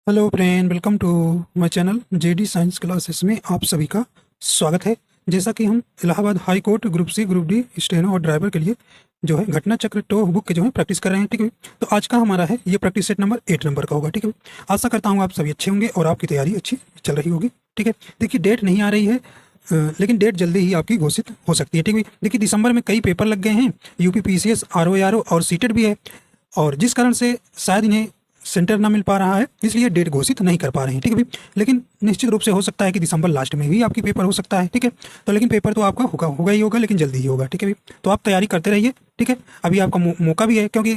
Hello friend, welcome to my channel JD science classes में आप सभी का स्वागत है। जैसा कि हम Allahabad high court group C, group D, steno और ड्राइवर के लिए जो है घटना चक्र टो बुक के जो है प्रैक्टिस कर रहे हैं। ठीक है, तो आज का हमारा है ये प्रैक्टिस सेट नंबर 8 नंबर का होगा। ठीक है, आशा करता हूँ आप सभी अच्छे होंगे और आपकी तैयारी अच्छी चल रही होगी। ठीक है, देखिए डेट नहीं आ रही है, लेकिन डेट जल्दी ही आपकी घोषित हो सकती है। ठीक है, देखिए दिसंबर में कई पेपर लग गए हैं, यूपी पीसीएस, आरओ और सीटेट भी है, और जिस कारण से शायद इन्हें सेंटर ना मिल पा रहा है, इसलिए डेट घोषित नहीं कर पा रहे हैं। ठीक है भाई, लेकिन निश्चित रूप से हो सकता है कि दिसंबर लास्ट में भी आपकी पेपर हो सकता है। ठीक है, तो लेकिन पेपर तो आपका होगा ही होगा, लेकिन जल्दी ही होगा। ठीक है भाई, तो आप तैयारी करते रहिए। ठीक है, अभी आपका मौका भी है, क्योंकि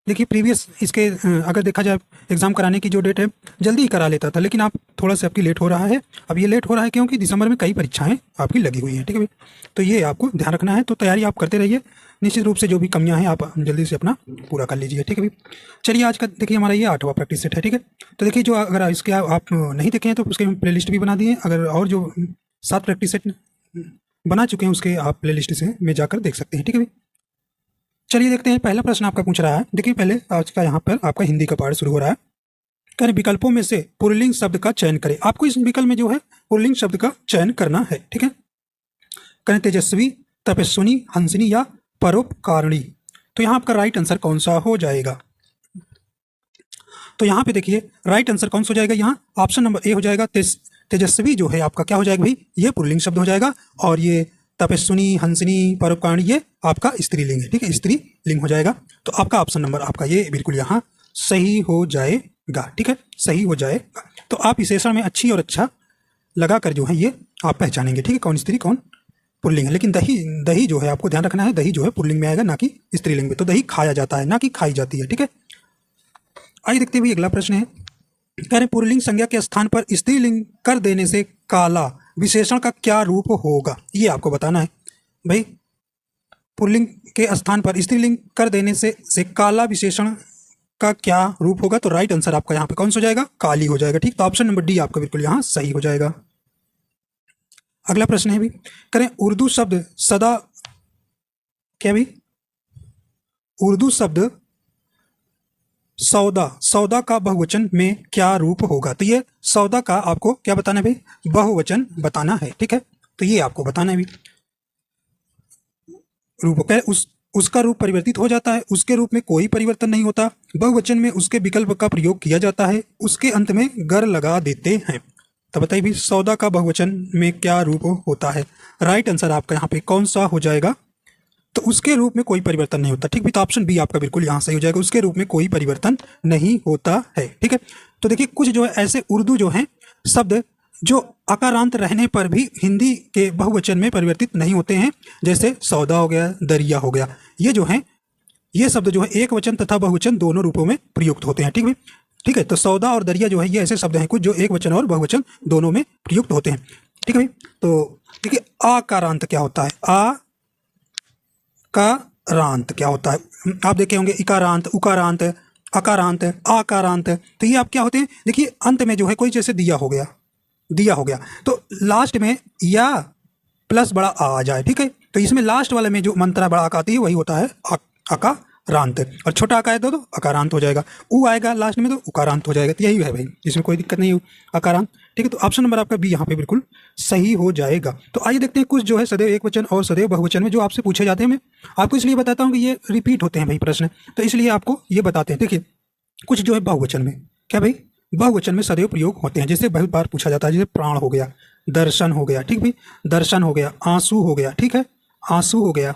देखिए प्रीवियस इसके अगर देखा जाए एग्जाम कराने की जो डेट है जल्दी ही करा लेता था, लेकिन आप थोड़ा सा आपकी लेट हो रहा है। अब ये लेट हो रहा है क्योंकि दिसंबर में कई परीक्षाएं आपकी लगी हुई हैं। ठीक है भाई, तो ये आपको ध्यान रखना है, तो तैयारी आप करते रहिए। निश्चित रूप से जो भी कमियां हैं आप जल्दी से अपना पूरा कर लीजिए। ठीक है भाई, चलिए आज का देखिए हमारा ये 8वां प्रैक्टिस सेट है। ठीक है, तो देखिए जो अगर इसके आप नहीं देखे हैं तो उसके प्ले लिस्ट भी बना दिए, अगर और जो 7 प्रैक्टिस सेट बना चुके हैं उसके आप प्ले लिस्ट से में जाकर देख सकते हैं। ठीक है भाई, चलिए देखते हैं। पहला प्रश्न आपका पूछ रहा है, देखिए पहले आज का यहाँ पर आपका हिंदी का पाठ शुरू हो रहा है। करें विकल्पों में से पुल्लिंग शब्द का चयन करें। आपको इस विकल्प में जो है पुल्लिंग शब्द का चयन करना है। ठीक है, करें तेजस्वी, तपस्विनी, हंसिनी या परोपकारिणी। तो यहाँ आपका राइट आंसर कौन सा हो जाएगा? तो यहाँ पे देखिए राइट आंसर कौन सा हो जाएगा, यहाँ ऑप्शन नंबर ए हो जाएगा। तेजस्वी जो है आपका क्या हो जाएगा भाई, ये पुल्लिंग शब्द हो जाएगा, और ये तपस्विनी, हंसिनी, परोपकारिणी ये आपका स्त्रीलिंग है। ठीक है, स्त्रीलिंग हो जाएगा। तो आपका ऑप्शन नंबर आपका ये बिल्कुल यहाँ सही हो जाएगा। ठीक है, सही हो जाएगा। तो आप इस सेशन में अच्छी और अच्छा लगा कर जो है ये आप पहचानेंगे। ठीक है, कौन स्त्री कौन पुल्लिंग है। लेकिन दही दही जो है आपको ध्यान रखना है, दही जो है पुल्लिंग में आएगा ना कि स्त्रीलिंग में। तो दही खाया जाता है ना कि खाई जाती है। ठीक है, आइए देखते हुए अगला प्रश्न है। कह रहे पुल्लिंग संज्ञा के स्थान पर स्त्रीलिंग कर देने से काला विशेषण का क्या रूप होगा, ये आपको बताना है भाई। पुल्लिंग के स्थान पर स्त्रीलिंग कर देने से काला विशेषण का क्या रूप होगा? तो राइट आंसर आपका यहाँ पे कौन सा हो जाएगा, काली हो जाएगा। ठीक, तो ऑप्शन नंबर डी आपका बिल्कुल यहाँ सही हो जाएगा। अगला प्रश्न है भी, करें उर्दू शब्द सदा, क्या भी, उर्दू शब्द सौदा, सौदा का बहुवचन में क्या रूप होगा? तो ये सौदा का आपको क्या बताना है भाई, बहुवचन बताना है। ठीक है, तो ये आपको बताना है भी। रूप क्या उसका रूप परिवर्तित हो जाता है, उसके रूप में कोई परिवर्तन नहीं होता, बहुवचन में उसके विकल्प का प्रयोग किया जाता है, उसके अंत में गर लगा देते हैं। तो बताइए भी सौदा का बहुवचन में क्या रूप होता है? राइट आंसर आपका यहाँ पे कौन सा हो जाएगा? तो उसके रूप में कोई परिवर्तन नहीं होता। ठीक भी, तो ऑप्शन बी आपका बिल्कुल यहाँ सही हो जाएगा, उसके रूप में कोई परिवर्तन नहीं होता है। ठीक है, तो देखिए कुछ जो है ऐसे उर्दू जो है शब्द जो अकारांत रहने पर भी हिंदी के बहुवचन में परिवर्तित नहीं होते हैं, जैसे सौदा हो गया, दरिया हो गया। ये जो है ये शब्द जो है एक वचन तथा बहुवचन दोनों रूपों में प्रयुक्त होते हैं। ठीक है, ठीक है, तो सौदा और दरिया जो है ये ऐसे शब्द हैं कुछ जो एक वचन और बहुवचन दोनों में प्रयुक्त होते हैं। ठीक है भाई, तो देखिए आकारांत क्या होता है, आ का रांत क्या होता है? आप देखे होंगे इकारांत, उकारांत, अकारांत, आकारांत। तो ये आप क्या होते हैं, देखिए अंत में जो है कोई जैसे दिया हो गया, दिया हो गया, तो लास्ट में या प्लस बड़ा आ जाए। ठीक है, तो इसमें लास्ट वाले में जो मंत्रा बड़ा आका आती है वही होता है अकारांत, और छोटा आका है तो अकारांत हो जाएगा। उ आएगा लास्ट में तो उकारांत हो जाएगा। तो यही है भाई, इसमें कोई दिक्कत नहीं है, अकारांत। ठीक है, तो ऑप्शन नंबर आपका बी यहाँ पे बिल्कुल सही हो जाएगा। तो आइए देखते हैं कुछ जो है सदैव एक वचन और सदैव बहुवचन में जो आपसे पूछे जाते हैं। मैं आपको इसलिए बताता हूँ कि ये रिपीट होते हैं भाई प्रश्न, तो इसलिए आपको ये बताते हैं। देखिए कुछ जो है बहुवचन में, क्या भाई, बहुवचन में सदैव प्रयोग होते हैं, जैसे बहुत बार पूछा जाता है, जैसे प्राण हो गया, दर्शन हो गया। ठीक भाई, दर्शन हो गया, आंसू हो गया। ठीक है, आंसू हो गया,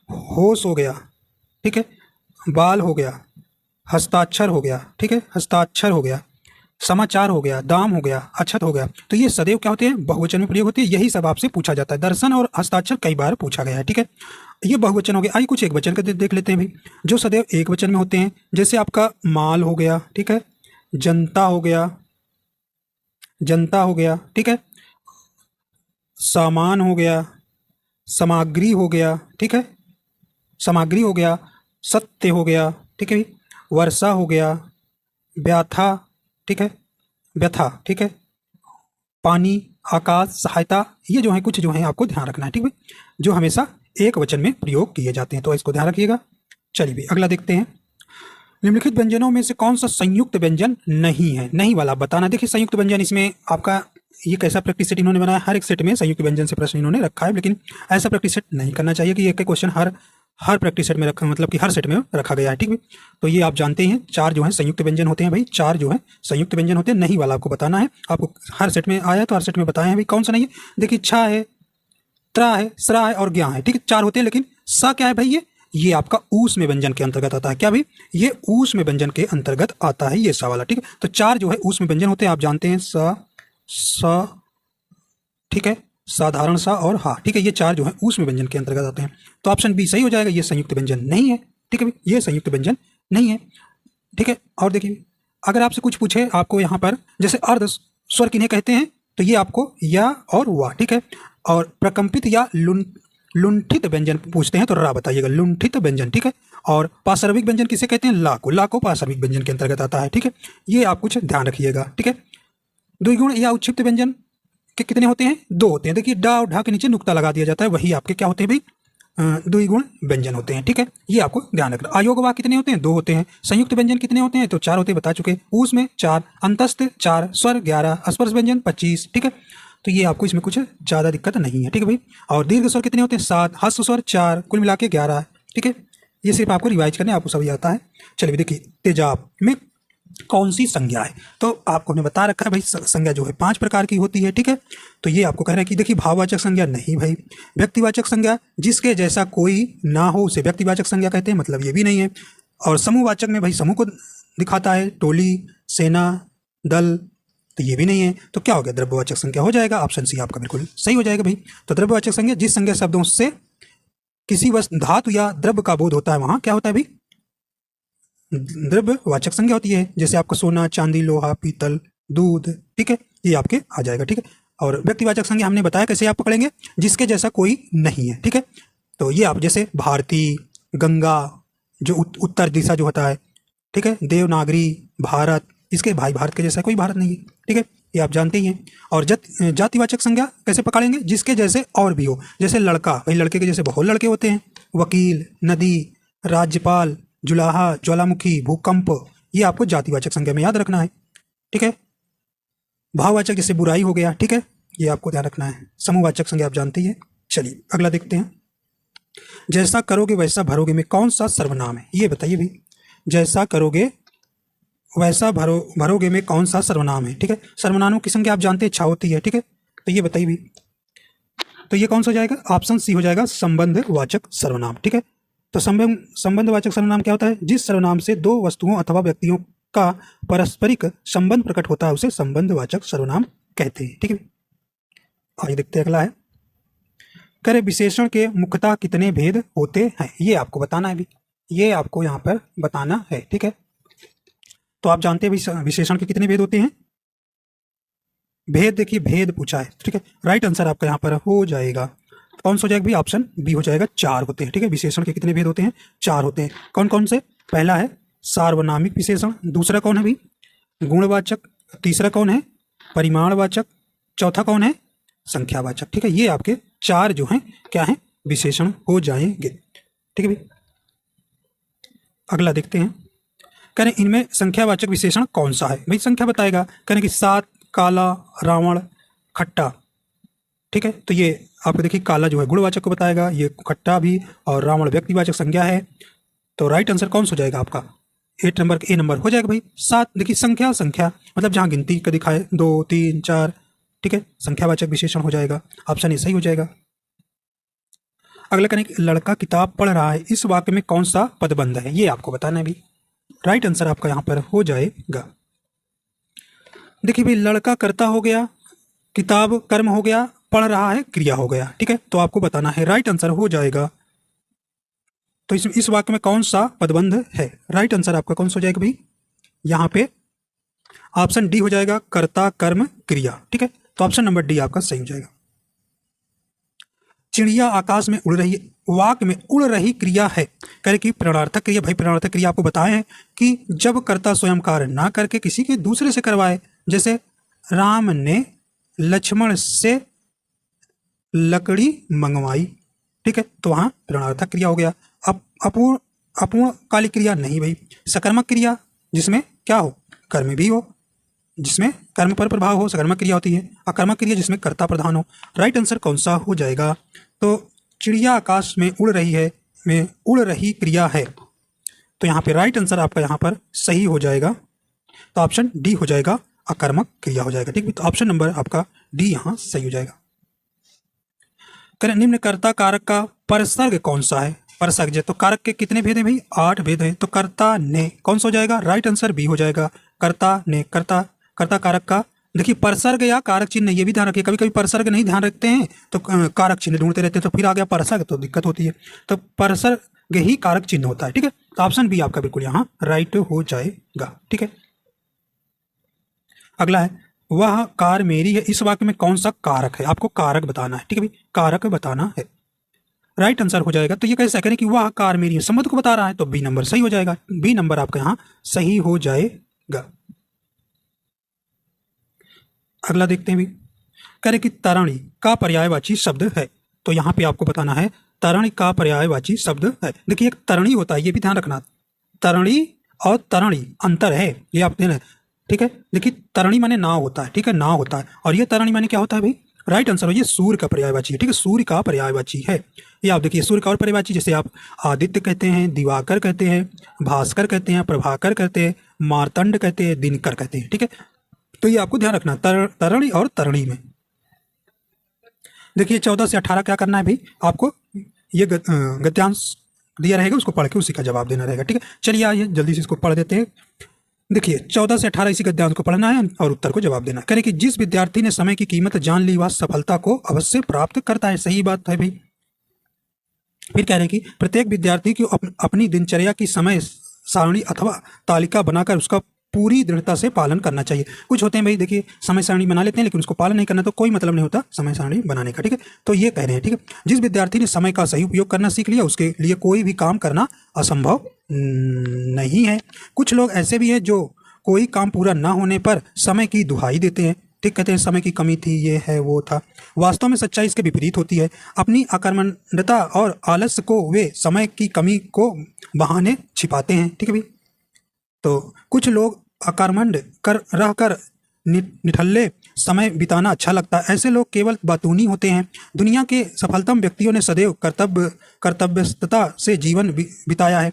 होश हो गया। ठीक है, बाल हो गया, हस्ताक्षर हो गया। ठीक है, हस्ताक्षर हो गया, समाचार हो गया, दाम हो गया, अक्षत हो गया। तो ये सदैव क्या होते हैं, बहुवचन में प्रयोग होते हैं। यही सब आपसे पूछा जाता है। दर्शन और हस्ताक्षर कई बार पूछा गया है। ठीक है, ये बहुवचन हो गया। आइए कुछ एक वचन का देख लेते हैं भाई, जो सदैव एक वचन में होते हैं, जैसे आपका माल हो गया। ठीक है, जनता हो गया, जनता हो गया। ठीक है, सामान हो गया, सामग्री हो गया। ठीक है, सामग्री हो गया, सत्य हो गया। ठीक है, वर्षा हो गया, व्याथा। ठीक है, व्यथा। ठीक है, पानी, आकाश, सहायता। ये जो है कुछ जो है आपको ध्यान रखना है। ठीक है, जो हमेशा एक वचन में प्रयोग किए जाते हैं, तो इसको ध्यान रखिएगा। चलिए भी अगला देखते हैं। निम्नलिखित व्यंजनों में से कौन सा संयुक्त व्यंजन नहीं है? नहीं वाला बताना। देखिए संयुक्त व्यंजन इसमें आपका ये कैसा प्रैक्टिस सेट इन्होंने बनाया, हर एक सेट में संयुक्त व्यंजन से प्रश्न इन्होंने रखा है, लेकिन ऐसा प्रैक्टिस सेट नहीं करना चाहिए कि एक क्वेश्चन हर प्रैक्टिस सेट में रखा, मतलब कि हर सेट में रखा गया है। ठीक है, तो ये आप जानते हैं 4 जो है संयुक्त व्यंजन होते हैं भाई, 4 जो है संयुक्त व्यंजन होते हैं। नहीं वाला आपको बताना है, आपको हर सेट में आया तो हर सेट में बताए हैं भाई कौन सा नहीं है। देखिए छा है, त्रा है, स्रा है और ज्ञा है। ठीक है, 4 होते हैं, लेकिन सा क्या है भाई, ये आपका ऊष्म व्यंजन के अंतर्गत आता है। क्या भाई, ये ऊष्म व्यंजन के अंतर्गत आता है, ये सा वाला। ठीक है, तो 4 जो है ऊष्म व्यंजन होते हैं, आप जानते हैं सा, ठीक है, साधारण सा और हा। ठीक है, ये 4 जो है ऊष्म व्यंजन के अंतर्गत आते हैं। तो ऑप्शन बी सही हो जाएगा, ये संयुक्त व्यंजन नहीं है। ठीक है, ये संयुक्त व्यंजन नहीं है। ठीक है, और देखिए अगर आपसे कुछ पूछे आपको यहाँ पर, जैसे अर्ध स्वर किन्हें कहते हैं, तो ये आपको या और वा। ठीक है, और प्रकंपित या लुंठित व्यंजन पूछते हैं तो रा बताइएगा, लुंठित व्यंजन। ठीक है, और पार्श्विक व्यंजन किसे कहते हैं? ला को पार्श्विक व्यंजन के अंतर्गत आता है। ठीक है, ये आप कुछ ध्यान रखिएगा। ठीक है, द्विगुण या उच्छिप्त व्यंजन के कितने होते हैं? 2 होते हैं। देखिए डा और ढा के नीचे नुक्ता लगा दिया जाता है, वही आपके क्या होते हैं भाई? द्विगुण व्यंजन होते हैं। ठीक है, ये आपको ध्यान रखना। अयोग वाक्य कितने होते हैं? 2 होते हैं। संयुक्त व्यंजन कितने होते हैं? तो 4 होते हैं, बता चुके। ऊस में 4, अंतस्थ 4, स्वर 11, स्पर्श व्यंजन 25। ठीक है, तो ये आपको इसमें कुछ ज़्यादा दिक्कत नहीं है। ठीक है भाई, और दीर्घ स्वर कितने होते हैं? 7, हस्त स्वर 4, कुल मिला के 11। ठीक है, ये सिर्फ आपको रिवाइज करने, आपको सभी आता है। चलिए देखिए तेजाब में कौन सी संज्ञा है? तो आपको हमने बता रखा है भाई संज्ञा जो है 5 प्रकार की होती है। ठीक है, तो ये आपको कह रहे हैं कि देखिए भाववाचक संज्ञा नहीं भाई, व्यक्तिवाचक संज्ञा जिसके जैसा कोई ना हो उसे व्यक्तिवाचक संज्ञा कहते हैं, मतलब ये भी नहीं है। और समूहवाचक में भाई समूह को दिखाता है, टोली, सेना, दल, तो ये भी नहीं है। तो क्या हो गया? द्रव्यवाचक संज्ञा हो जाएगा। ऑप्शन सी आपका बिल्कुल सही हो जाएगा भाई। तो द्रव्यवाचक संज्ञा जिस संज्ञा शब्दों से किसी वस्तु, धातु या द्रव्य का बोध होता है, वहां क्या होता है भाई? द्रव्यवाचक संज्ञा होती है। जैसे आपका सोना, चांदी, लोहा, पीतल, दूध। ठीक है, ये आपके आ जाएगा। ठीक है, और व्यक्तिवाचक संज्ञा हमने बताया कैसे आप पकड़ेंगे, जिसके जैसा कोई नहीं है। ठीक है, तो ये आप जैसे भारती, गंगा जो उत्तर दिशा जो होता है, ठीक है, देवनागरी, भारत, इसके भाई भारत के जैसा कोई भारत नहीं है। ठीक है, ये आप जानते ही हैं। और जातिवाचक संज्ञा कैसे पकड़ेंगे? जिसके जैसे और भी हो, जैसे लड़का, भाई लड़के के जैसे बहुत लड़के होते हैं। वकील, नदी, राज्यपाल, जुलाहा, ज्वालामुखी, भूकंप, ये आपको जातिवाचक संज्ञा में याद रखना है। ठीक है, भाववाचक जैसे बुराई हो गया। ठीक है, ये आपको ध्यान रखना है। समूहवाचक संज्ञा आप जानते ही हैं। चलिए अगला देखते हैं। जैसा करोगे वैसा भरोगे में कौन सा सर्वनाम है? ये बताइए भाई, जैसा करोगे वैसा भरोगे में कौन सा सर्वनाम है? ठीक है, सर्वनामों की संख्या आप जानते हैं 6 होती है। ठीक है, तो ये बताइए भी, तो ये कौन सा हो जाएगा? ऑप्शन सी हो जाएगा, संबंधवाचक सर्वनाम। ठीक है, तो संबंधवाचक सर्वनाम क्या होता है? जिस सर्वनाम से 2 वस्तुओं अथवा व्यक्तियों का पारस्परिक संबंध प्रकट होता है उसे संबंधवाचक सर्वनाम कहते हैं। ठीक है, आइए देखते हैं अगला है। करे विशेषण के मुख्यतः कितने भेद होते हैं? ये आपको बताना है भी, ये आपको यहाँ पर बताना है। ठीक है, तो आप जानते हैं विशेषण के कितने भेद होते हैं? भेद, देखिए भेद पूछा है। ठीक है, राइट आंसर आपका यहाँ पर हो जाएगा, कौन सा हो जाएगा भाई? ऑप्शन बी हो जाएगा, 4 होते हैं। ठीक है, विशेषण के कितने भेद होते हैं? 4 होते हैं। कौन कौन से? पहला है सार्वनामिक विशेषण, दूसरा कौन है भाई? गुणवाचक, तीसरा कौन है? परिमाणवाचक, चौथा कौन है? संख्यावाचक। ठीक है, ये आपके 4 जो हैं क्या हैं? विशेषण हो जाएंगे। ठीक है भाई, अगला देखते हैं। कह रहे इनमें संख्यावाचक विशेषण कौन सा है? भाई संख्या बताएगा, कह रहे कि 7, काला, रावण, खट्टा। ठीक है, तो ये आपको देखिए काला जो है गुणवाचक को बताएगा, ये खट्टा भी, और रावण व्यक्तिवाचक संज्ञा है। तो राइट आंसर कौन सा हो जाएगा आपका? 8 नंबर ए नंबर हो जाएगा भाई। 7 देखिए संख्या मतलब जहाँ गिनती का दिखाए 2, 3, 4। ठीक है, संख्यावाचक विशेषण हो जाएगा, ऑप्शन ए सही हो जाएगा। अगला करें, लड़का किताब पढ़ रहा है, इस वाक्य में कौन सा पदबंध है? ये आपको बताना है भी। राइट आंसर आपका यहाँ पर हो जाएगा। देखिए भाई, लड़का कर्ता हो गया, किताब कर्म हो गया, पढ़ रहा है क्रिया हो गया। ठीक है, तो आपको बताना है, राइट आंसर हो जाएगा। तो इस वाक्य में कौन सा पदबंध है? राइट आंसर आपका कौन सा हो जाएगा भाई? यहाँ पे ऑप्शन डी हो जाएगा, कर्ता कर्म क्रिया। ठीक है, तो ऑप्शन नंबर डी आपका सही हो जाएगा। चिड़िया आकाश में उड़ रही है, वाक्य में उड़ रही क्रिया है, कह कि प्रणर्थक क्रिया। भाई प्रणर्थक क्रिया आपको बताए हैं कि जब कर्ता स्वयं कार्य ना करके किसी के दूसरे से करवाए, जैसे राम ने लक्ष्मण से लकड़ी मंगवाई। ठीक है, तो वहां प्रणर्थक क्रिया हो गया। अब अपूर्णकालिक क्रिया नहीं भाई। सकर्मक क्रिया जिसमें क्या हो, कर्म भी हो, जिसमें कर्म पर प्रभाव हो, सकर्मक क्रिया होती है। अकर्मक क्रिया जिसमें कर्ता प्रधान हो। राइट आंसर कौन सा हो जाएगा? तो चिड़िया आकाश में उड़ रही है, में उड़ रही क्रिया है, तो यहाँ पे राइट आंसर आपका यहाँ पर सही हो जाएगा। तो ऑप्शन डी हो जाएगा, अकर्मक क्रिया हो जाएगा। ठीक है, तो ऑप्शन नंबर आपका डी यहाँ सही हो जाएगा। करें निम्न कर्ता कारक का परसर्ग कौन सा है? परसर्ग तो कारक के कितने भेद हैं भाई? 8 भेद हैं। तो कर्ता ने कौन सा हो जाएगा? राइट आंसर बी हो जाएगा, कर्ता ने। कर्ता कारक का देखिए परसर्ग या कारक चिन्ह, ये भी ध्यान रखिए, कभी कभी परसर्ग नहीं ध्यान रखते हैं तो कारक चिन्ह ढूंढते रहते हैं, तो फिर आ गया परसर्ग, तो दिक्कत होती है। तो परसर्ग ही कारक चिन्ह होता है। ठीक है, तो ऑप्शन बी आपका बिल्कुल यहाँ राइट हो जाएगा। ठीक है, अगला है वह कार मेरी है, इस वाक्य में कौन सा कारक है? आपको कारक बताना है। ठीक है भाई, कारक बताना है। राइट आंसर हो जाएगा। तो ये कैसे करें कि वह कार मेरी है, संबंध को बता रहा है, तो बी नंबर सही हो जाएगा। बी नंबर आपका यहाँ सही हो जाएगा। अगला देखते हैं भी, कह रहे कि तरणी का पर्यायवाची शब्द है, तो यहाँ पे आपको बताना है तरणी का पर्यायवाची शब्द है। देखिए एक तरणी होता है, ये भी ध्यान रखना, तरणी और तरणी अंतर है, ये आप ध्यान। ठीक है, देखिए तरणी माने नाव होता है, ठीक है, नाव होता है, और ये तरणी माने क्या होता है भाई? राइट आंसर हो, ये सूर्य का पर्यायवाची है। ठीक है, सूर्य का पर्यायवाची है। ये आप देखिए सूर्य का और पर्यायवाची, जैसे आप आदित्य कहते हैं, दिवाकर कहते हैं, भास्कर कहते हैं, प्रभाकर कहते हैं, मार्तंड कहते हैं, दिनकर कहते हैं। ठीक है, तो ये आपको ध्यान रखना, तरणी और तरणी में। देखिए 14 से 18 क्या करना है भाई? आपको ये गद्यांश दिया रहेगा, उसको पढ़ के उसी का जवाब देना रहेगा। ठीक है, चलिए आइए जल्दी से इसको पढ़ देते हैं। देखिए 14 से 18 इसी गद्यांश को पढ़ना है और उत्तर को जवाब देना। कह रहे कि जिस विद्यार्थी ने समय की कीमत जान ली वह सफलता को अवश्य प्राप्त करता है। सही बात है भाई। फिर कह रहे कि प्रत्येक विद्यार्थी को अपनी दिनचर्या की समय सारणी अथवा तालिका बनाकर उसका पूरी दृढ़ता से पालन करना चाहिए। कुछ होते हैं भाई देखिए समय सारणी बना लेते हैं लेकिन उसको पालन नहीं करना, तो कोई मतलब नहीं होता समय सारणी बनाने का। ठीक है, तो ये कह रहे हैं। ठीक है, जिस विद्यार्थी ने समय का सही उपयोग करना सीख लिया उसके लिए कोई भी काम करना असंभव नहीं है। कुछ लोग ऐसे भी हैं जो कोई काम पूरा ना होने पर समय की दुहाई देते हैं। ठीक, कहते हैं समय की कमी थी, ये है वो था। वास्तव में सच्चाई इसके विपरीत होती है। अपनी अकर्मण्यता और आलस्य को वे समय की कमी को बहाने छिपाते हैं। ठीक है भाई, तो कुछ लोग अकर्मण्य कर रहकर निठल्ले समय बिताना अच्छा लगता है, ऐसे लोग केवल बातूनी होते हैं। दुनिया के सफलतम व्यक्तियों ने सदैव कर्तव्यस्तता से जीवन बिताया है।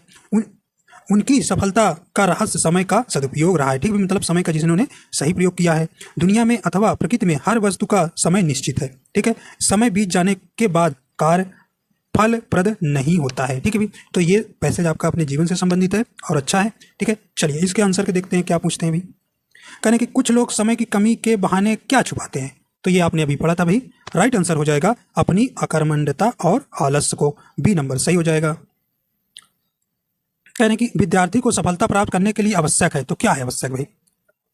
उनकी सफलता का रहस्य समय का सदुपयोग रहा है। ठीक है, मतलब समय का जिन्होंने सही प्रयोग किया है। दुनिया में अथवा प्रकृति में हर वस्तु का समय निश्चित है। ठीक है, समय बीत जाने के बाद कार्य फलप्रद नहीं होता है। ठीक है भी, तो ये पैसेज आपका अपने जीवन से संबंधित है और अच्छा है। ठीक है, चलिए इसके आंसर के देखते हैं क्या पूछते हैं भी। कहने कि कुछ लोग समय की कमी के बहाने क्या छुपाते हैं, तो ये आपने अभी पढ़ा था भाई। राइट आंसर हो जाएगा अपनी अकर्मण्यता और आलस्य को। बी नंबर सही हो जाएगा। कहने कि विद्यार्थी को सफलता प्राप्त करने के लिए आवश्यक है, तो क्या है आवश्यक भाई?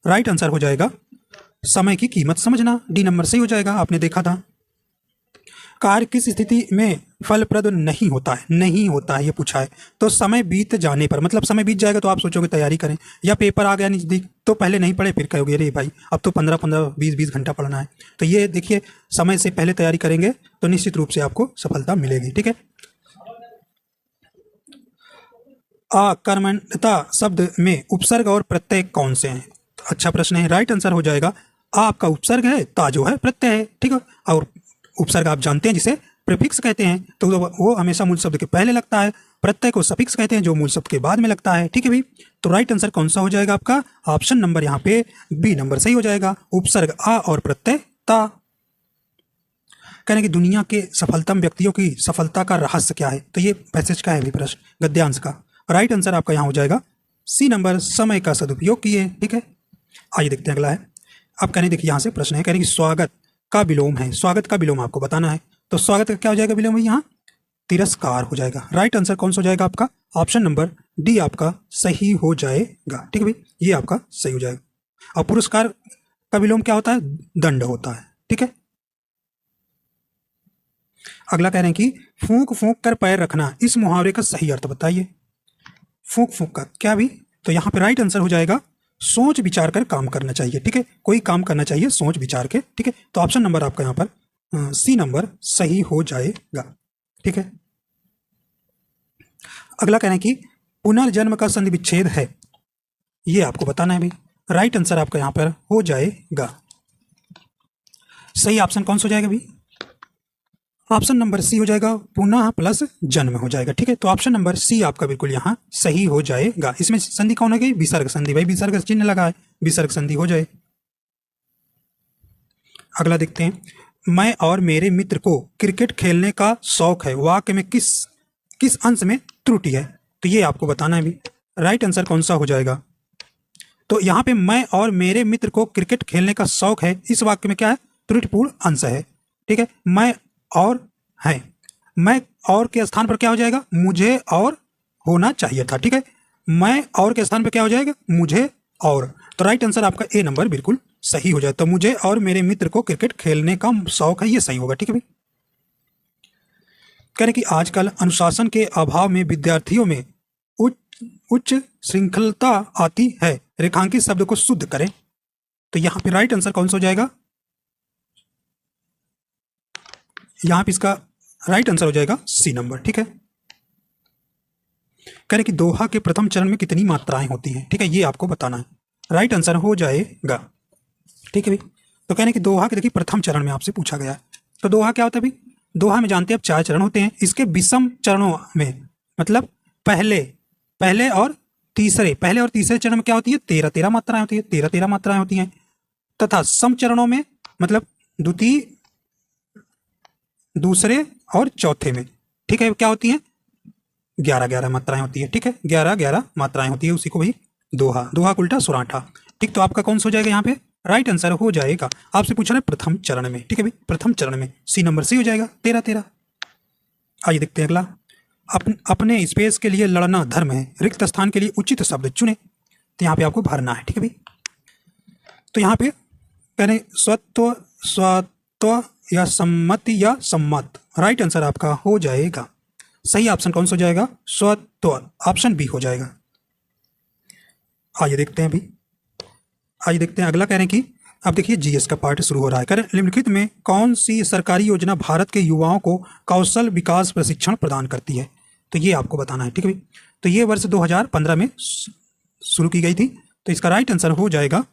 राइट आंसर हो जाएगा समय की कीमत समझना। डी नंबर सही हो जाएगा, आपने देखा था। कार्य किस स्थिति में फलप्रद नहीं होता है? नहीं होता है ये पूछा है, तो समय बीत जाने पर, मतलब समय बीत जाएगा तो आप सोचोगे तैयारी करें, या पेपर आ गया नजदीक तो पहले नहीं पढ़े, फिर कहोगे अरे भाई अब तो 15-15 20-20 घंटा पढ़ना है। तो ये देखिए समय से पहले तैयारी करेंगे तो निश्चित रूप से आपको सफलता मिलेगी। ठीक है, अकर्मण्यता शब्द में उपसर्ग और प्रत्यय कौन से हैं? अच्छा प्रश्न है। राइट आंसर हो जाएगा आपका उपसर्ग है, ता जो है प्रत्यय है। ठीक है, और उपसर्ग आप जानते हैं जिसे प्रीफिक्स कहते हैं, तो वो हमेशा मूल शब्द के पहले लगता है। प्रत्यय को सफिक्स कहते हैं जो मूल शब्द के बाद में लगता है। ठीक है भाई, तो राइट आंसर कौन सा हो जाएगा आपका? ऑप्शन नंबर यहाँ पे बी नंबर सही हो जाएगा, उपसर्ग आ और प्रत्यय ता। कहने की दुनिया के सफलतम व्यक्तियों की सफलता का रहस्य क्या है, तो ये पैसेज का है भी प्रश्न, गद्यांश का। राइट आंसर आपका यहाँ हो जाएगा सी नंबर, समय का सदुपयोग किए। ठीक है, आइए देखते हैं अगला है। अब कहने देखिए यहाँ से प्रश्न है, कहने की स्वागत का विलोम है, स्वागत का विलोम आपको बताना है। तो स्वागत का क्या हो जाएगा विलोम है यहाँ? तिरस्कार हो जाएगा। राइट आंसर कौन सा हो जाएगा आपका? ऑप्शन नंबर डी आपका सही हो जाएगा। ठीक है भाई, ये आपका सही हो जाएगा। और पुरस्कार का विलोम क्या होता है? दंड होता है। ठीक है, अगला कह रहे हैं कि फूंक फूंक कर पैर रखना, इस मुहावरे का सही अर्थ बताइए। फूंक फूंक का क्या भी? तो यहाँ पे राइट आंसर हो जाएगा सोच विचार कर काम करना चाहिए। ठीक है, कोई काम करना चाहिए सोच विचार के। ठीक है, तो ऑप्शन नंबर आपका यहाँ पर सी नंबर सही हो जाएगा। ठीक है, अगला कहना है कि पुनर्जन्म का संधि विच्छेद है? ये आपको बताना है भाई। राइट आंसर आपका यहाँ पर हो जाएगा, सही ऑप्शन कौन सा हो जाएगा भाई? ऑप्शन नंबर सी हो जाएगा, पुनः प्लस जन्म हो जाएगा। ठीक है, तो ऑप्शन नंबर सी आपका बिल्कुल यहाँ सही हो जाएगा। इसमें संधि कौन है गई? विसर्ग संधि। भाई विसर्ग चिन्ह लगा है, विसर्ग संधि हो जाए। अगला देखते हैं, मैं और मेरे मित्र को क्रिकेट खेलने का शौक है, वाक्य में किस अंश में त्रुटि है? तो ये आपको बताना है भी। राइट आंसर कौन सा हो जाएगा? तो यहाँ पे मैं और मेरे मित्र को क्रिकेट खेलने का शौक है, इस वाक्य में क्या है? त्रुटिपूर्ण अंश है। ठीक है, मैं और है, मैं और के स्थान पर क्या हो जाएगा? मुझे और होना चाहिए था। ठीक है, मैं और के स्थान पर क्या हो जाएगा? मुझे और। तो राइट आंसर आपका ए नंबर बिल्कुल सही हो जाए। तो मुझे और मेरे मित्र को क्रिकेट खेलने का शौक है, ये सही होगा। ठीक है भाई, कह रहे कि आजकल अनुशासन के अभाव में विद्यार्थियों में उच्च श्रृंखलता आती है, रेखांकित शब्द को शुद्ध करें। तो यहां पे राइट आंसर कौन सा हो जाएगा? यहां पे इसका राइट आंसर हो जाएगा सी नंबर। ठीक है, कह रहे कि दोहा के प्रथम चरण में कितनी मात्राएं होती हैं? ठीक है, ये आपको बताना है। राइट आंसर हो जाएगा। ठीक है भाई, तो कहने कि दोहा के देखिए प्रथम चरण में आपसे पूछा गया है। तो दोहा क्या होता है भाई? दोहा में जानते हैं आप 4 चरण होते हैं। इसके विषम चरणों में मतलब पहले और तीसरे चरण में क्या होती है? 13 मात्राएं होती है, 13 मात्राएं होती हैं। तथा सम चरणों में मतलब द्वितीय, दूसरे और चौथे में, ठीक है, क्या होती है? 11 मात्राएं होती है। ठीक है, 11 मात्राएं होती है, उसी को भाई दोहा का उल्टा सुराठा। ठीक, तो आपका कौन सा हो जाएगा यहाँ पे? राइट आंसर हो जाएगा, आपसे पूछा है प्रथम चरण में। ठीक है भाई, प्रथम चरण में सी नंबर सी हो जाएगा, 13। आइए देखते हैं अगला, अपने स्पेस के लिए लड़ना धर्म है, रिक्त स्थान के लिए उचित शब्द चुने। तो यहाँ पे आपको भरना है। ठीक है भाई, तो यहाँ पे कह रहे स्वत्व या सम्मति या सम्मत। राइट आंसर आपका हो जाएगा, सही ऑप्शन कौन सा हो जाएगा? स्वत्व, ऑप्शन बी हो जाएगा। आइए देखते हैं अभी, आइए देखते हैं अगला। कह रहे हैं कि अब देखिए जीएस का पार्ट शुरू हो रहा है। कह रहे हैं निम्नलिखित में कौन सी सरकारी योजना भारत के युवाओं को कौशल विकास प्रशिक्षण प्रदान करती है? तो ये आपको बताना है। ठीक है भाई, तो ये वर्ष 2015 में शुरू की गई थी। तो इसका राइट आंसर हो जाएगा,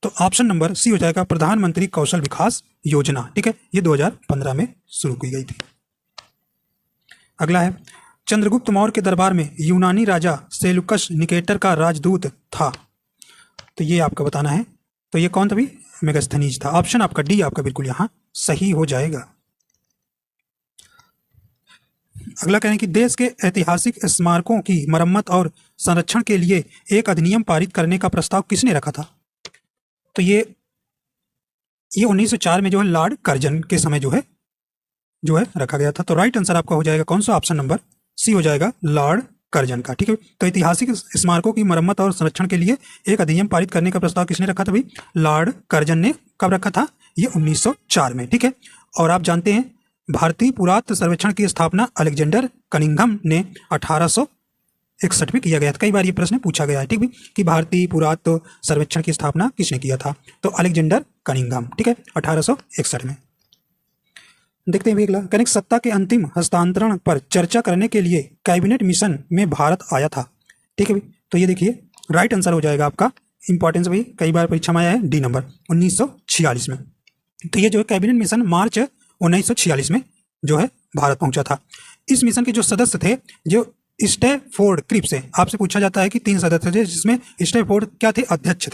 तो ऑप्शन नंबर सी हो जाएगा, प्रधानमंत्री कौशल विकास योजना। ठीक है, ये 2015 में शुरू की गई थी। अगला है, चंद्रगुप्त मौर्य के दरबार में यूनानी राजा सेलुकस निकेटर का राजदूत था। तो ये आपका बताना है। तो ये कौन था भाई? मेगास्थनीज था। ऑप्शन आपका डी आपका बिल्कुल यहाँ सही हो जाएगा। अगला कहें कि देश के ऐतिहासिक स्मारकों की मरम्मत और संरक्षण के लिए एक अधिनियम पारित करने का प्रस्ताव किसने रखा था? तो ये 1904 में जो है लॉर्ड कर्जन के समय जो है रखा गया था। तो राइट आंसर आपका हो जाएगा कौन सा? ऑप्शन नंबर सी हो जाएगा, लॉर्ड कर्जन का। ठीक है, तो ऐतिहासिक स्मारकों की मरम्मत और संरक्षण के लिए एक अधिनियम पारित करने का प्रस्ताव किसने रखा था भाई? लॉर्ड कर्जन ने। कब रखा था? ये 1904 में। ठीक है, और आप जानते हैं भारतीय पुरातत्व सर्वेक्षण की स्थापना अलेक्जेंडर कनिंघम ने 1861 में किया गया था। कई बार ये प्रश्न पूछा गया है। ठीक है, कि भारतीय पुरातत्व सर्वेक्षण की स्थापना किसने किया था? तो अलेक्जेंडर कनिंघम। ठीक है, 1861 में। देखते हैं भी अगला, कनिक सत्ता के अंतिम हस्तांतरण पर चर्चा करने के लिए कैबिनेट मिशन में भारत आया था। ठीक है भाई, तो ये देखिए राइट आंसर हो जाएगा आपका, इंपॉर्टेंस भाई कई बार परीक्षा में आया है, डी नंबर 1946 में। तो ये जो है कैबिनेट मिशन मार्च 1946 में जो है भारत पहुंचा था। इस मिशन के जो सदस्य थे जो स्टैफोर्ड क्रिप्स से, आपसे पूछा जाता है कि 3 सदस्य थे जिसमें स्टैफोर्ड क्या थे? अध्यक्ष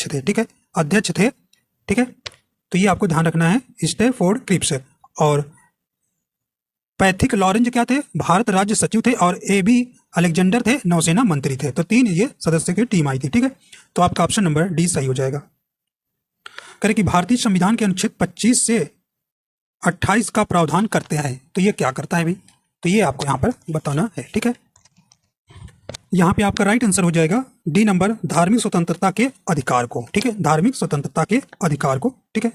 थे। ठीक है, अध्यक्ष थे। ठीक है, तो ये आपको ध्यान रखना है, स्टैफोर्ड क्रिप्स। और पैथिक लॉरेंज क्या थे? भारत राज्य सचिव थे। और AB अलेक्जेंडर थे, नौसेना मंत्री थे। तो 3 ये सदस्य की टीम आई थी। ठीक है, तो आपका ऑप्शन नंबर डी सही हो जाएगा। करें कि भारतीय संविधान के अनुच्छेद 25 से 28 का प्रावधान करते हैं। तो ये क्या करता है भाई? तो ये आपको यहाँ पर बताना है। ठीक है, यहाँ पे आपका राइट आंसर हो जाएगा डी नंबर, धार्मिक स्वतंत्रता के अधिकार को। ठीक है, धार्मिक स्वतंत्रता के अधिकार को। ठीक है,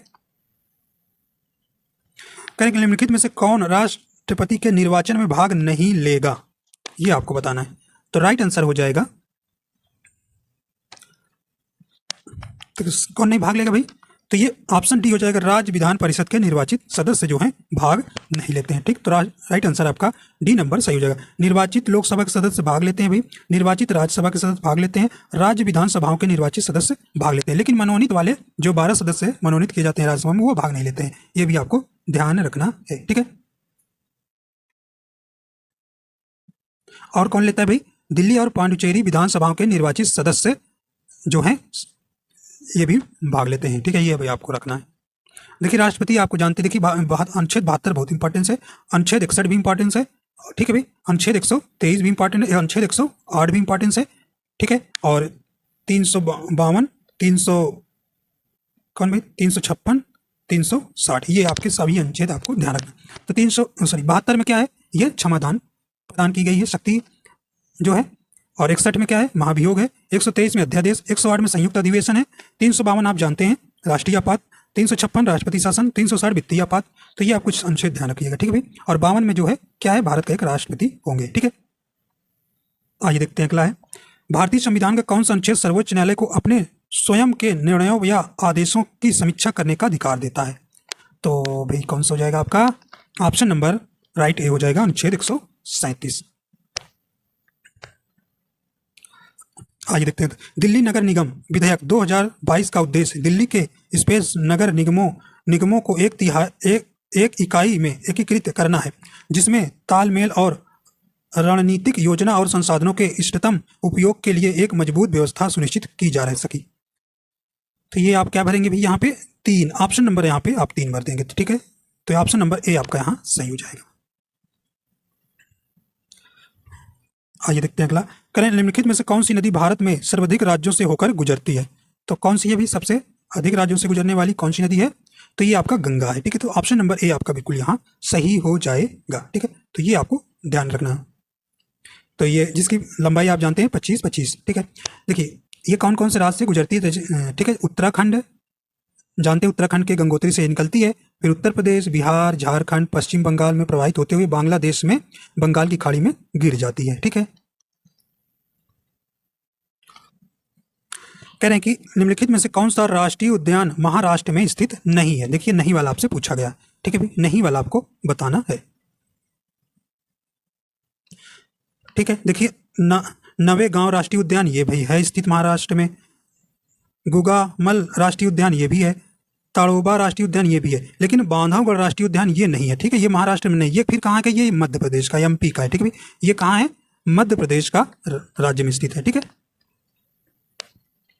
करें निम्नलिखित में से कौन राष्ट्रपति के निर्वाचन में भाग नहीं लेगा? ये आपको बताना है। तो राइट आंसर हो जाएगा, तो कौन नहीं भाग लेगा भाई? तो ये ऑप्शन डी हो जाएगा, राज्य विधान परिषद के निर्वाचित सदस्य जो हैं भाग नहीं लेते हैं। ठीक, तो राइट आंसर आपका डी नंबर सही हो जाएगा। निर्वाचित लोकसभा के सदस्य भाग लेते हैं भाई, निर्वाचित राज्यसभा के सदस्य भाग लेते हैं, राज्य विधानसभाओं के निर्वाचित सदस्य भाग लेते हैं, लेकिन मनोनीत वाले जो 12 सदस्य मनोनीत किए जाते हैं राज्यसभा में वो भाग नहीं लेते हैं। ये भी आपको ध्यान रखना है। ठीक है, और कौन लेता है भाई, दिल्ली और पांडुचेरी विधानसभाओं के निर्वाचित सदस्य जो हैं ये भी भाग लेते हैं। ठीक है, ये भाई आपको रखना है। देखिए राष्ट्रपति आपको जानते, देखिए अनुच्छेद 72 बहुत इंपॉर्टेंस है, अनुच्छेद 61 भी इंपॉर्टेंस है। ठीक है भाई, अनुच्छेद 123 भी इंपॉर्टेंट है, अनुच्छेद 108 भी इंपॉर्टेंस है। ठीक है, और 352 356 360 ये आपके सभी अनुच्छेद आपको ध्यान रखना। तो 72 में क्या है, ये क्षमादान प्रदान की गई है शक्ति जो है, और 61 में क्या है, महाभियोग है, 123 में अध्यादेश, 108 में संयुक्त अधिवेशन है, 352 आप जानते हैं राष्ट्रीय आपात, 356 राष्ट्रपति शासन, 360 वित्तीय आपात। तो ये आप कुछ अनुच्छेद ध्यान रखिएगा। ठीक है भाई, और 52 में जो है क्या है, भारत का एक राष्ट्रपति होंगे। ठीक है, आइए देखते हैं अगला है, भारतीय संविधान का कौन सा अनुच्छेद सर्वोच्च न्यायालय को अपने स्वयं के निर्णयों या आदेशों की समीक्षा करने का अधिकार देता है। तो भाई कौन सा हो जाएगा आपका, ऑप्शन नंबर राइट ए हो जाएगा, अनुच्छेद 137। आइए देखते हैं, दिल्ली नगर निगम विधेयक 2022 का उद्देश्य दिल्ली के स्पेस नगर निगमों को एक इकाई में एकीकृत करना है, जिसमें तालमेल और रणनीतिक योजना और संसाधनों के इष्टतम उपयोग के लिए एक मजबूत व्यवस्था सुनिश्चित की जा रह सकी। तो ये आप क्या भरेंगे भाई, यहाँ पे 3 ऑप्शन नंबर, यहाँ पे आप 3 भर देंगे। ठीक है, तो ऑप्शन नंबर ए आपका यहाँ सही हो जाएगा। आइए देखते हैं अगला, करें निम्नलिखित में से कौन सी नदी भारत में सर्वाधिक राज्यों से होकर गुजरती है। तो कौन सी है भी सबसे अधिक राज्यों से गुजरने वाली कौन सी नदी है, तो ये आपका गंगा है। ठीक है, तो ऑप्शन नंबर ए आपका बिल्कुल यहाँ सही हो जाएगा। ठीक है, तो ये आपको ध्यान रखना। तो ये जिसकी लंबाई आप जानते हैं 25-25। ठीक है, देखिए ये कौन कौन से राज्य से गुजरती है। ठीक है, उत्तराखंड जानते हैं, उत्तराखंड के गंगोत्री से निकलती है, फिर उत्तर प्रदेश, बिहार, झारखंड, पश्चिम बंगाल में प्रवाहित होते हुए बांग्लादेश में बंगाल की खाड़ी में गिर जाती है। ठीक है, कह रहे हैं कि निम्नलिखित में से कौन सा राष्ट्रीय उद्यान महाराष्ट्र में स्थित नहीं है। देखिए नहीं वाला आपसे पूछा गया। ठीक है भाई, नहीं वाला आपको बताना है। ठीक है, देखिए नवेगांव राष्ट्रीय उद्यान ये भाई है स्थित महाराष्ट्र में, गुगामल राष्ट्रीय उद्यान ये भी है, ताड़ोबा राष्ट्रीय उद्यान ये भी है, लेकिन बांधवगढ़ राष्ट्रीय उद्यान ये नहीं है। ठीक है, ये महाराष्ट्र में नहीं, ये फिर कहाँ का, ये मध्य प्रदेश का, एमपी का है। ठीक है भाई, ये कहाँ है, मध्य प्रदेश का राज्य में स्थित है। ठीक है,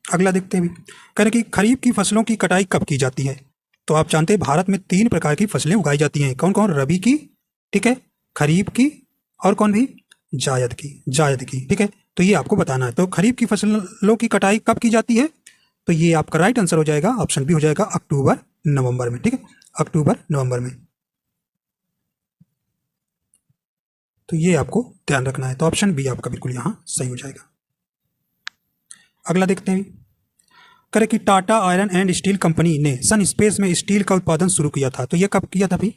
अगला देखते हैं भी, कह रहे कि खरीफ की फसलों की कटाई कब की जाती है। तो आप जानते हैं भारत में 3 प्रकार की फसलें उगाई जाती हैं, कौन कौन, रबी की, ठीक है, खरीफ की, और कौन भी, जायद की। ठीक है, तो ये आपको बताना है। तो खरीफ की फसलों की कटाई कब की जाती है, तो ये आपका राइट आंसर हो जाएगा, ऑप्शन बी हो जाएगा, अक्टूबर नवंबर में। ठीक है, अक्टूबर नवंबर में, तो ये आपको ध्यान रखना है। तो ऑप्शन बी आपका बिल्कुल यहाँ सही हो जाएगा। अगला देखते हैं, करे कि Tata iron and steel company ने सन स्पेस में स्टील का उत्पादन शुरू किया था। तो ये कब किया था भाई,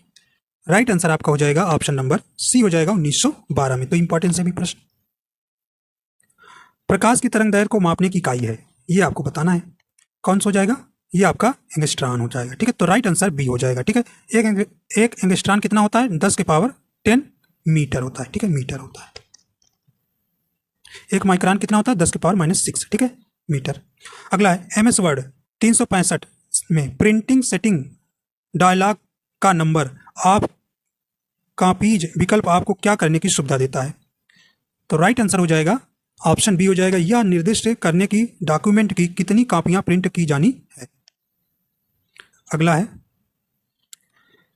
राइट आंसर आपका हो जाएगा, ऑप्शन नंबर सी हो जाएगा, 1912 में। तो इंपॉर्टेंस है भी प्रश्न। प्रकाश की तरंग दैर्घ्य को मापने की इकाई है, ये आपको बताना है, कौन सा हो जाएगा, ये आपका एंगस्ट्रॉन हो जाएगा। ठीक है, तो राइट आंसर बी हो जाएगा। ठीक है, एक एंगस्ट्रॉन कितना होता है, 10 के पावर 10 मीटर होता है। ठीक है, मीटर होता है। एक माइक्रोन कितना होता है, 10 के पावर -6। ठीक है, मीटर। अगला है MS वर्ड 365 में प्रिंटिंग सेटिंग डायलॉग का नंबर आप कॉपीज विकल्प आपको क्या करने की सुविधा देता है। तो राइट आंसर हो जाएगा, ऑप्शन बी हो जाएगा, यह निर्दिष्ट करने की डॉक्यूमेंट की कितनी कॉपियां प्रिंट की जानी है। अगला है,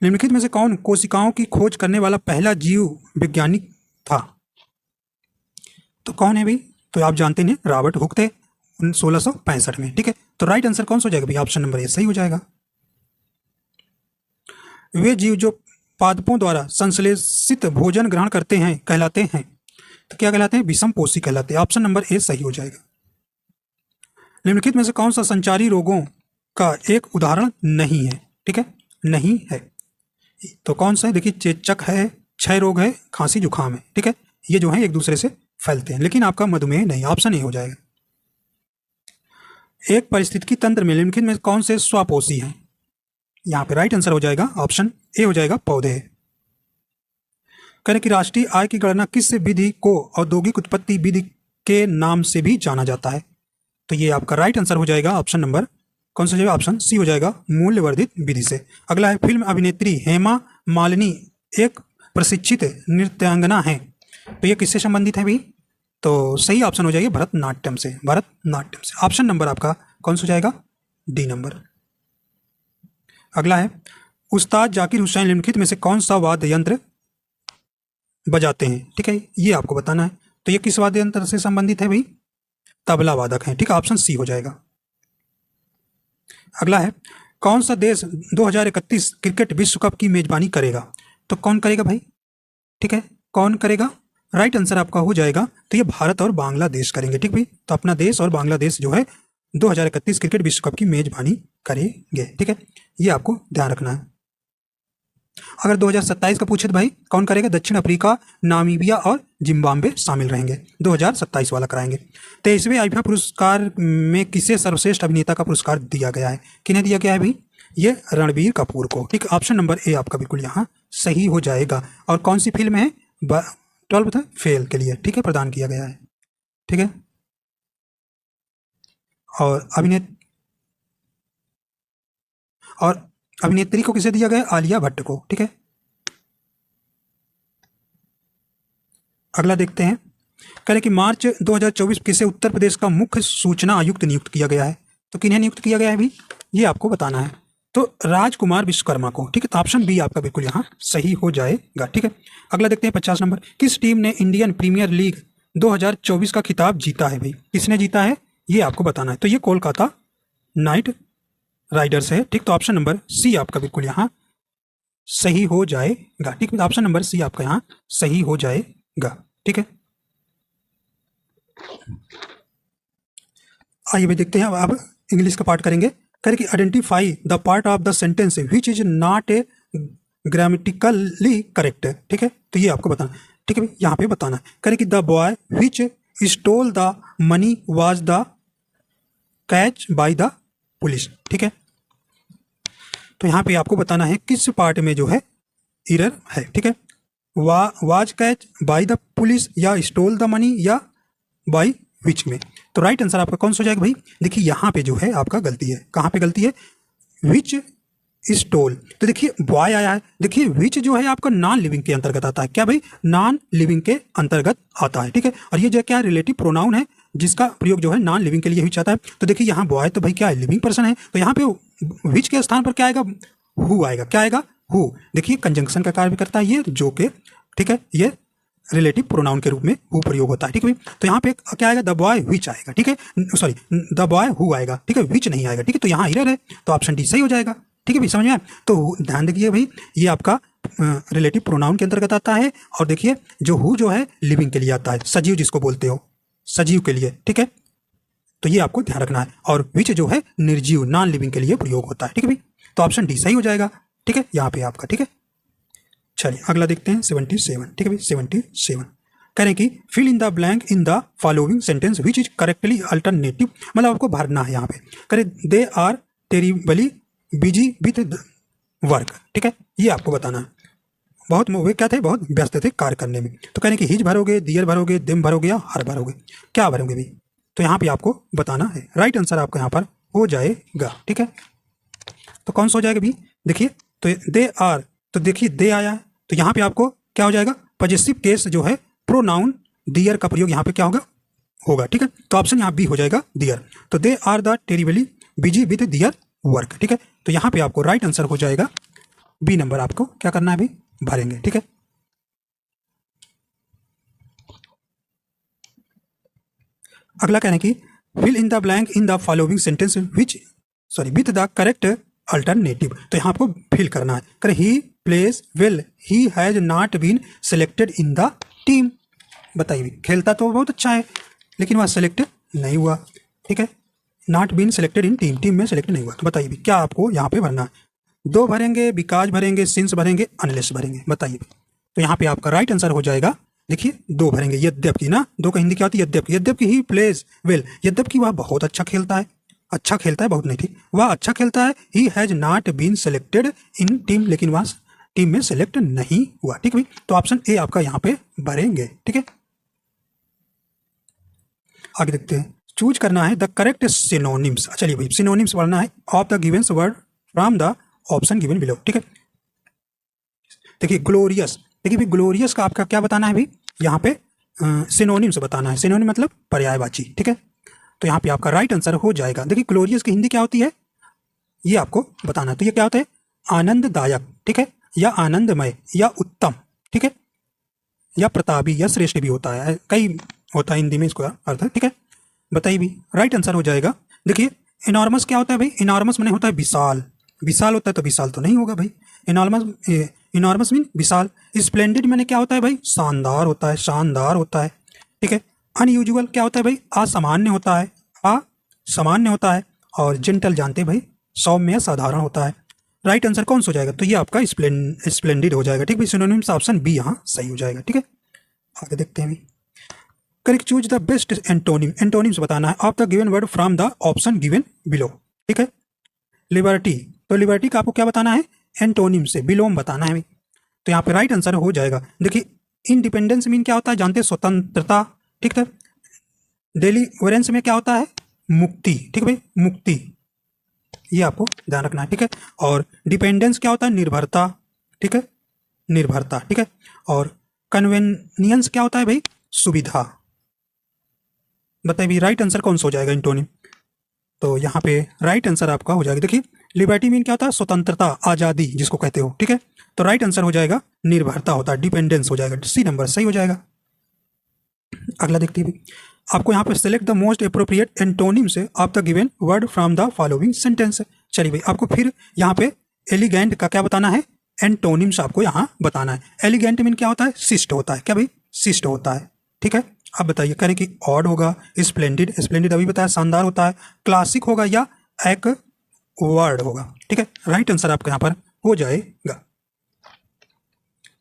निम्नलिखित में से कौन कोशिकाओं की खोज करने वाला पहला जीव वैज्ञानिक था। तो कौन है भाई, तो आप जानते हैं रॉबर्ट हुक थे 1665 में। ठीक है, तो राइट आंसर कौन सा हो जाएगा भाई, ऑप्शन नंबर ए सही हो जाएगा। वे जीव जो पादपों द्वारा संश्लेषित भोजन ग्रहण करते हैं कहलाते हैं, तो क्या कहलाते हैं, विषमपोषी कहलाते हैं। ऑप्शन नंबर ए सही हो जाएगा। निम्नलिखित में से कौन सा संचारी रोगों का एक उदाहरण नहीं है। ठीक है, नहीं है, तो कौन सा है, देखिए चेचक है, क्षय रोग है, खांसी जुकाम है। ठीक है, ये जो है एक दूसरे से फैलते हैं, लेकिन आपका मधुमेह नहीं, ऑप्शन ए हो जाएगा। एक पारिस्थितिकी तंत्र में निम्नलिखित में कौन से स्वपोषी हैं? यहाँ पे राइट आंसर हो जाएगा ऑप्शन ए हो जाएगा पौधे। करें कि राष्ट्रीय आय की गणना किस विधि को औद्योगिक उत्पत्ति विधि के नाम से भी जाना जाता है? तो ये आपका राइट आंसर हो जाएगा ऑप्शन नंबर कौन सा जाएगा? ऑप्शन सी हो जाएगा मूल्यवर्धित विधि से। अगला है फिल्म अभिनेत्री हेमा मालिनी एक प्रशिक्षित नृत्यांगना है, तो ये किससे संबंधित है भी? तो सही ऑप्शन हो जाएगा भरतनाट्यम से, भरतनाट्यम से। ऑप्शन नंबर आपका कौन सा हो जाएगा? D number. अगला है उस्ताद जाकिर हुसैन निम्नलिखित में से कौन सा वाद्य यंत्र बजाते हैं? ठीक है, ये आपको बताना है। तो ये किस वाद्य यंत्र से संबंधित है भाई? तबला वादक है। ठीक है, ऑप्शन सी हो जाएगा। अगला है कौन सा देश 2031 क्रिकेट विश्व कप की मेजबानी करेगा? तो कौन करेगा भाई? ठीक है, कौन करेगा? राइट आंसर आपका हो जाएगा तो ये भारत और बांग्लादेश करेंगे। ठीक भाई, तो अपना देश और बांग्लादेश जो है 2031 क्रिकेट विश्व कप की मेजबानी करेंगे। ठीक है, ये आपको ध्यान रखना है। अगर 2027 का पूछे तो भाई कौन करेगा? दक्षिण अफ्रीका, नामीबिया और जिम्बाब्वे शामिल रहेंगे। 2027 वाला कराएंगे। 23वें आईफा पुरस्कार में किसे सर्वश्रेष्ठ अभिनेता का पुरस्कार दिया गया है? किन्हें दिया गया है भाई? ये रणबीर कपूर को। ठीक, ऑप्शन नंबर ए आपका बिल्कुल यहाँ सही हो जाएगा। और कौन सी फिल्म है? 12th फेल के लिए, ठीक है, प्रदान किया गया है। ठीक है, और अभिनेत्री को किसे दिया गया? आलिया भट्ट को। ठीक है, अगला देखते हैं। कह रहे कि मार्च 2024 किसे उत्तर प्रदेश का मुख्य सूचना आयुक्त नियुक्त किया गया है? तो किन्हें नियुक्त किया गया है भी? ये आपको बताना है। तो राजकुमार विश्वकर्मा को। ठीक है, तो ऑप्शन बी आपका बिल्कुल यहाँ सही हो जाएगा। ठीक है, अगला देखते हैं 50 नंबर। किस टीम ने इंडियन प्रीमियर लीग 2024 का खिताब जीता है भाई? किसने जीता है ये आपको बताना है। तो ये कोलकाता नाइट राइडर्स है। ठीक, तो ऑप्शन नंबर सी आपका बिल्कुल यहाँ सही हो जाएगा। ठीक, ऑप्शन नंबर सी आपका यहाँ सही हो जाएगा। ठीक है, आइए भाई देखते हैं। अब इंग्लिश का पार्ट करेंगे। करें कि identify the part of the sentence which is not a grammatically correct. ठीक है, तो ये आपको बताना। ठीक है, यहाँ पे बताना है। करें कि the boy which stole the money was the catch by the police. ठीक है, तो यहाँ पे आपको बताना है किस पार्ट में जो है एरर है। ठीक है, was catch by the police या स्टोल द मनी या बाय विच में। तो राइट आंसर आपका कौन सा हो जाएगा भाई? देखिए यहाँ पे जो है आपका गलती है। कहाँ पे गलती है? विच स्टोल। तो देखिए बॉय आया है। देखिए विच जो है आपका नॉन लिविंग के अंतर्गत आता है। क्या भाई? नॉन लिविंग के अंतर्गत आता है। ठीक है, और ये जो क्या रिलेटिव प्रोनाउन है जिसका प्रयोग जो है नॉन लिविंग के लिए ही चाहता है। तो देखिए यहाँ बॉय तो भाई क्या है? लिविंग पर्सन है। तो यहाँ पे विच के स्थान पर क्या आएगा? हु आएगा। क्या आएगा? हु। देखिए कंजंक्शन का कार्य भी करता है ये जो के। ठीक है, ये रिलेटिव प्रोनाउन के रूप में हु प्रयोग होता है। ठीक है, तो यहाँ पे क्या आएगा? द बॉय विच आएगा। ठीक है, सॉरी द बॉय हु आएगा। ठीक है, विच नहीं आएगा। ठीक है, तो यहाँ एरर है, तो ऑप्शन डी सही हो जाएगा। ठीक है भाई, समझ में आया? तो ध्यान देखिए भाई, ये आपका रिलेटिव प्रोनाउन के अंतर्गत आता है। और देखिए जो हु जो है लिविंग के लिए आता है, सजीव जिसको बोलते हो, सजीव के लिए। ठीक है, तो ये आपको ध्यान रखना है। और विच जो है निर्जीव नॉन लिविंग के लिए प्रयोग होता है। ठीक है भाई, तो ऑप्शन डी सही हो जाएगा। ठीक है, यहाँ पे आपका। ठीक है, चलिए अगला देखते हैं 77। ठीक है भाई, 77 करें कि fill in the blank in the following sentence which is correctly alternative. मतलब आपको भरना है यहाँ पे। करें they are terribly busy with work. ठीक है, ये आपको बताना है। बहुत वे क्या थे? बहुत व्यस्त थे कार्य करने में। तो कहने कि हिज भरोगे, दियर भरोगे, दिम भरोगे या हर भरोगे? क्या भरोगे भाई? तो यहाँ पे आपको बताना है। राइट आंसर आपका यहाँ पर हो जाएगा। ठीक है, तो कौन सा हो जाएगा भाई? देखिए तो दे आर, तो देखिए दे आया है, तो यहाँ पे आपको क्या हो जाएगा? पॉजेसिव केस जो है प्रोनाउन दियर का प्रयोग यहाँ पे क्या होगा। ठीक है, तो ऑप्शन यहाँ बी हो जाएगा दियर। तो they are the terribly busy with their work. ठीक है, तो यहाँ पे आपको राइट आंसर हो जाएगा बी नंबर। आपको क्या करना है अभी? भरेंगे। ठीक है, अगला कहना है कि fill in the blank in the following sentence with the correct alternative. तो यहाँ आपको फिल करना है। कर he plays well, he has not been selected in the team. बताइए, खेलता तो बहुत अच्छा है लेकिन वह सेलेक्ट नहीं हुआ। ठीक है, not been selected in team, team में सेलेक्ट नहीं हुआ। तो बताइए क्या आपको यहाँ पे भरना है? दो भरेंगे, बिकॉज भरेंगे, सिंस भरेंगे, अनलेस भरेंगे? बताइए। तो यहाँ पे आपका राइट आंसर हो जाएगा। देखिए दो भरेंगे, यद्यपि ना, दो का हिंदी क्या होती है? यद्यपि। यद्यपि ही प्लेज वेल, यद्यपि वह बहुत अच्छा खेलता है। अच्छा खेलता है, बहुत नहीं, ठीक, वह अच्छा खेलता है। He has not been selected in team, लेकिन वह टीम में सेलेक्ट नहीं हुआ, ठीक है भाई। तो ऑप्शन ए आपका यहाँ पे भरेंगे, ठीक है। आगे देखते हैं, चूज करना है द करेक्ट सिनोनिम्स। चलिए भाई, सिनोनिम्स पढ़ना है of the given word from the option given below, ठीक है। देखिए ग्लोरियस, देखिए भाई ग्लोरियस का आपका क्या बताना है भाई, यहाँ पे सिनोनिम्स बताना है। सिनोनिम मतलब पर्यायवाची, ठीक है। तो यहाँ पे आपका राइट आंसर हो जाएगा। देखिए ग्लोरियस की हिंदी क्या होती है, ये आपको बताना है। तो ये क्या होता है, आनंददायक, ठीक है, या आनंदमय, या उत्तम, ठीक है, या प्रतापी, या श्रेष्ठ भी होता है, कई होता है हिंदी में इसको अर्थ, ठीक है। बताइए भी, राइट आंसर हो जाएगा। देखिए इनॉर्मस क्या होता है भाई, इनॉर्मस मैंने होता है विशाल, विशाल होता है तो विशाल तो नहीं होगा भाई। इनॉर्मस मीन विशाल। स्प्लेंडिड मैंने क्या होता है भाई, शानदार होता है, शानदार होता है, ठीक है। अनयूजुअल क्या होता है भाई, असामान्य होता है, असामान्य होता है। और जेंटल जानते हैं भाई, सौम्य, साधारण होता है। राइट आंसर कौन सा हो जाएगा, तो ये आपका स्प्लेंडिड हो जाएगा, ठीक भाई। सिनोनिम्स ऑप्शन बी यहाँ सही हो जाएगा, ठीक है। आगे देखते हैं भाई, correct choose the best antonym. Antonyms बताना है of the given word from the option given below, ठीक है। लिबर्टी, तो लिबर्टी का आपको क्या बताना है, एंटोनिम से विलोम बताना है भाई। तो यहाँ पे राइट आंसर हो जाएगा। देखिए इंडिपेंडेंस मीन क्या होता है, जानते हैं, स्वतंत्रता, ठीक है। डेलीवरेंस में क्या होता है, मुक्ति, ठीक है भाई, मुक्ति, ये आपको ध्यान रखना है, ठीक है। और डिपेंडेंस क्या होता है, निर्भरता, ठीक है, निर्भरता, ठीक है। और कन्वेनियंस क्या होता है भाई, सुविधा। बताइए भाई राइट आंसर कौन सा हो जाएगा एंटोनिम, तो यहाँ पे राइट आंसर आपका हो जाएगा। देखिए लिबर्टी मीन क्या होता है, स्वतंत्रता, आज़ादी जिसको कहते हो, ठीक है। तो राइट आंसर हो जाएगा निर्भरता होता है, डिपेंडेंस हो जाएगा, सी नंबर सही हो जाएगा। अगला देखते हैं, आपको यहाँ पे select the most appropriate antonym से of the given word from the following sentence. चलिए भाई, आपको फिर यहाँ पे एलिगेंट का क्या बताना है, एंटोनिम्स आपको यहाँ बताना है। एलिगेंट मीन क्या होता है, शिष्ट होता है, क्या भाई, शिष्ट होता है, ठीक है। अब बताइए, करें कि ऑड होगा, स्प्लेंडिड, स्प्लेंडिड अभी बताया, शानदार होता है, क्लासिक होगा, या एक वर्ड होगा, ठीक है। राइट आंसर आपका यहाँ पर हो जाएगा,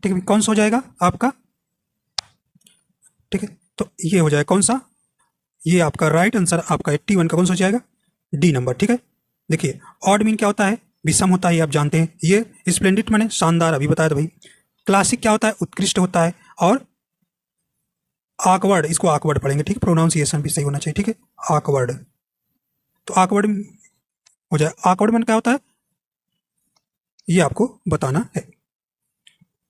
ठीक है। कौन सा हो जाएगा आपका, ठीक है। तो ये हो जाएगा कौन सा, ये आपका राइट आंसर आपका 81 का कौन सा हो जाएगा, डी नंबर, ठीक है। देखिए ऑड मीन क्या होता है, विषम होता है, ये आप जानते हैं। ये स्प्लेंडिड मैंने शानदार अभी बताया था भाई। क्लासिक क्या होता है, उत्कृष्ट होता है। और आकवर्ड, इसको आकवर्ड पढ़ेंगे, ठीक, प्रोनाउंसिएशन भी सही होना चाहिए, ठीक है, आकवर्ड। तो आकवर्ड हो जाए, आकवर्ड में क्या होता है, ये आपको बताना है।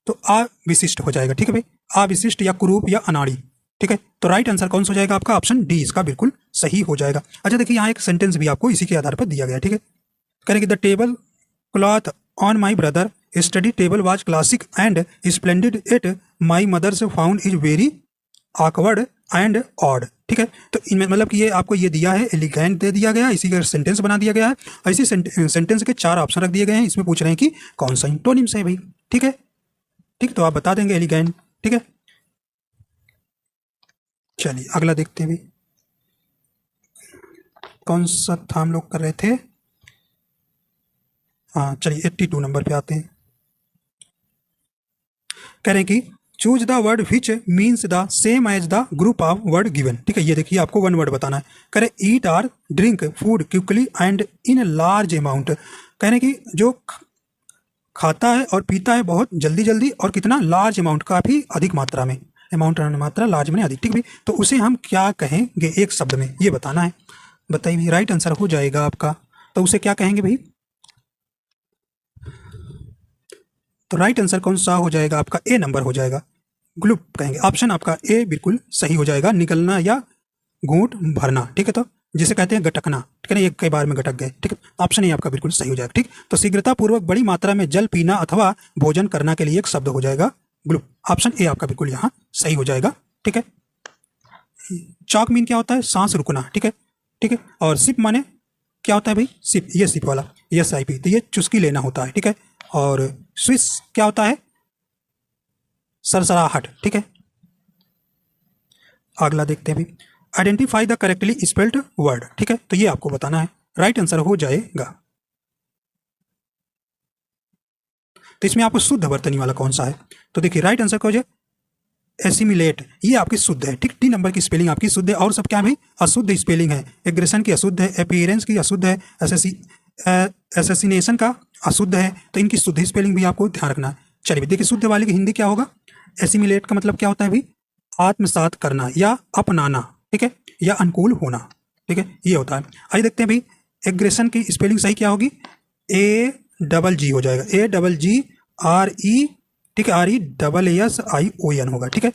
तो अविशिष्ट हो जाएगा, ठीक है भाई, अविशिष्ट या कुरूप या अनाड़ी, ठीक है। तो राइट आंसर कौन सा हो जाएगा आपका, ऑप्शन डी इसका बिल्कुल सही हो जाएगा। अच्छा देखिए, यहाँ एक सेंटेंस भी आपको इसी के आधार पर दिया गया, ठीक है। करेंगे the table cloth on my brother study table was classic and splendid at my mother's found is very awkward and odd, ठीक है। तो इनमें मतलब कि ये आपको ये दिया है, एलिगेंट दे दिया गया, इसी का सेंटेंस बना दिया गया है। ऐसी सेंटेंस के 4 ऑप्शन रख दिए गए हैं, इसमें पूछ रहे हैं कि कौन सा इंटोनिम्स है भाई, ठीक है, ठीक। तो आप बता देंगे एलिगेंट, ठीक है। चलिए अगला देखते हैं भाई, कौन सा था हम लोग कर रहे थे, हाँ चलिए 82 नंबर पे आते हैं। कह रहे हैं कि choose the word which means the same as the group of word given, ठीक है। ये देखिए आपको 1 वर्ड बताना है। कह रहे eat or drink food quickly and in large amount. कह रहे कि जो खाता है और पीता है बहुत जल्दी जल्दी, और कितना, लार्ज अमाउंट, काफ़ी अधिक मात्रा में, अमाउंट मात्रा, लार्ज में अधिक, ठीक भी। तो उसे हम क्या कहेंगे एक शब्द में, ये बताना है। बताइए राइट आंसर हो जाएगा आपका, तो उसे क्या कहेंगे भाई, तो राइट आंसर कौन सा हो जाएगा आपका, ए नंबर हो जाएगा, ग्लूप कहेंगे। ऑप्शन आपका ए बिल्कुल सही हो जाएगा, निकलना या घूंट भरना, ठीक है। तो जिसे कहते हैं गटकना, ठीक है ना, एक कई बार में गटक गए, ठीक है। ऑप्शन ए आपका बिल्कुल सही हो जाएगा, ठीक। तो शीघ्रतापूर्वक बड़ी मात्रा में जल पीना अथवा भोजन करना के लिए एक शब्द हो जाएगा ग्लूप। ऑप्शन ए आपका बिल्कुल यहाँ सही हो जाएगा, ठीक है। चॉक मीन क्या होता है, सांस रुकना, ठीक है, ठीक है। और सिप माने क्या होता है भाई, सिप, ये सिप वाला, यस आई पी, तो ये चुस्की लेना होता है, ठीक है। और स्विस क्या होता है, सरसराहट, ठीक है। अगला देखते हैं भाई, identify the correctly spelled word, ठीक है। तो ये आपको बताना है, राइट आंसर हो जाएगा। तो इसमें आपको शुद्ध वर्तनी वाला कौन सा है, तो देखिए राइट आंसर क्या हो जाए, एसिमिलेट, ये आपकी शुद्ध है, ठीक। टी नंबर की स्पेलिंग आपकी शुद्ध है, और सब क्या भाई अशुद्ध स्पेलिंग है। एग्रेशन की अशुद्ध है, अपीयरेंस की अशुद्ध है, एसेसिनेशन का अशुद्ध है, तो इनकी शुद्ध स्पेलिंग भी आपको ध्यान रखना है। चलिए देखिए, शुद्ध वाले की हिंदी क्या होगा? एसिमिलेट का मतलब क्या होता है भाई? आत्मसात करना या अपनाना, ठीक है, या अनुकूल होना, ठीक है, ये होता है। आइए देखते हैं भाई, एग्रेशन की स्पेलिंग सही क्या होगी? AGG हो जाएगा, AGGRE, ठीक है, RESSION होगा, ठीक है।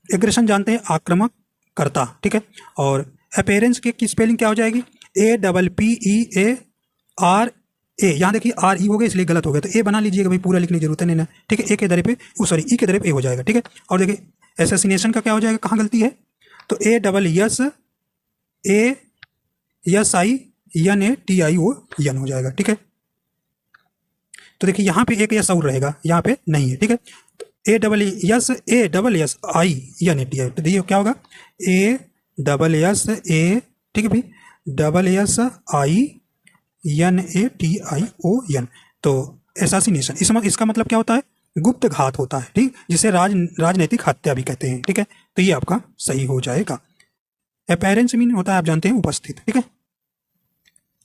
एग्रेशन जानते हैं आक्रामक करता, ठीक है। और अपीयरेंस की स्पेलिंग क्या हो जाएगी? APPEARA, यहाँ देखिए RE हो गया इसलिए गलत हो गया, तो ए बना लीजिएगा भाई, पूरा लिखने की जरूरत नहीं ना, ठीक है। ए के दरे पे ई के दरे पे ए हो जाएगा, ठीक है। और देखिए एसेसिनेशन का क्या हो जाएगा, कहाँ गलती है? तो ASSINATION हो जाएगा, ठीक है। तो देखिए यहाँ पे एक यस और रहेगा, यहाँ पे नहीं है, ठीक है। तो ASSINATI, तो देखिए क्या होगा? ASSA, ठीक है भाई, SSINATION। तो एसासिनेशन, इसका मतलब क्या होता है? गुप्त घात होता है, ठीक, जिसे राजनैतिक हत्या भी कहते हैं, ठीक है। तो ये आपका सही हो जाएगा। अपीयरेंस मीन होता है, आप जानते हैं, उपस्थित, ठीक है।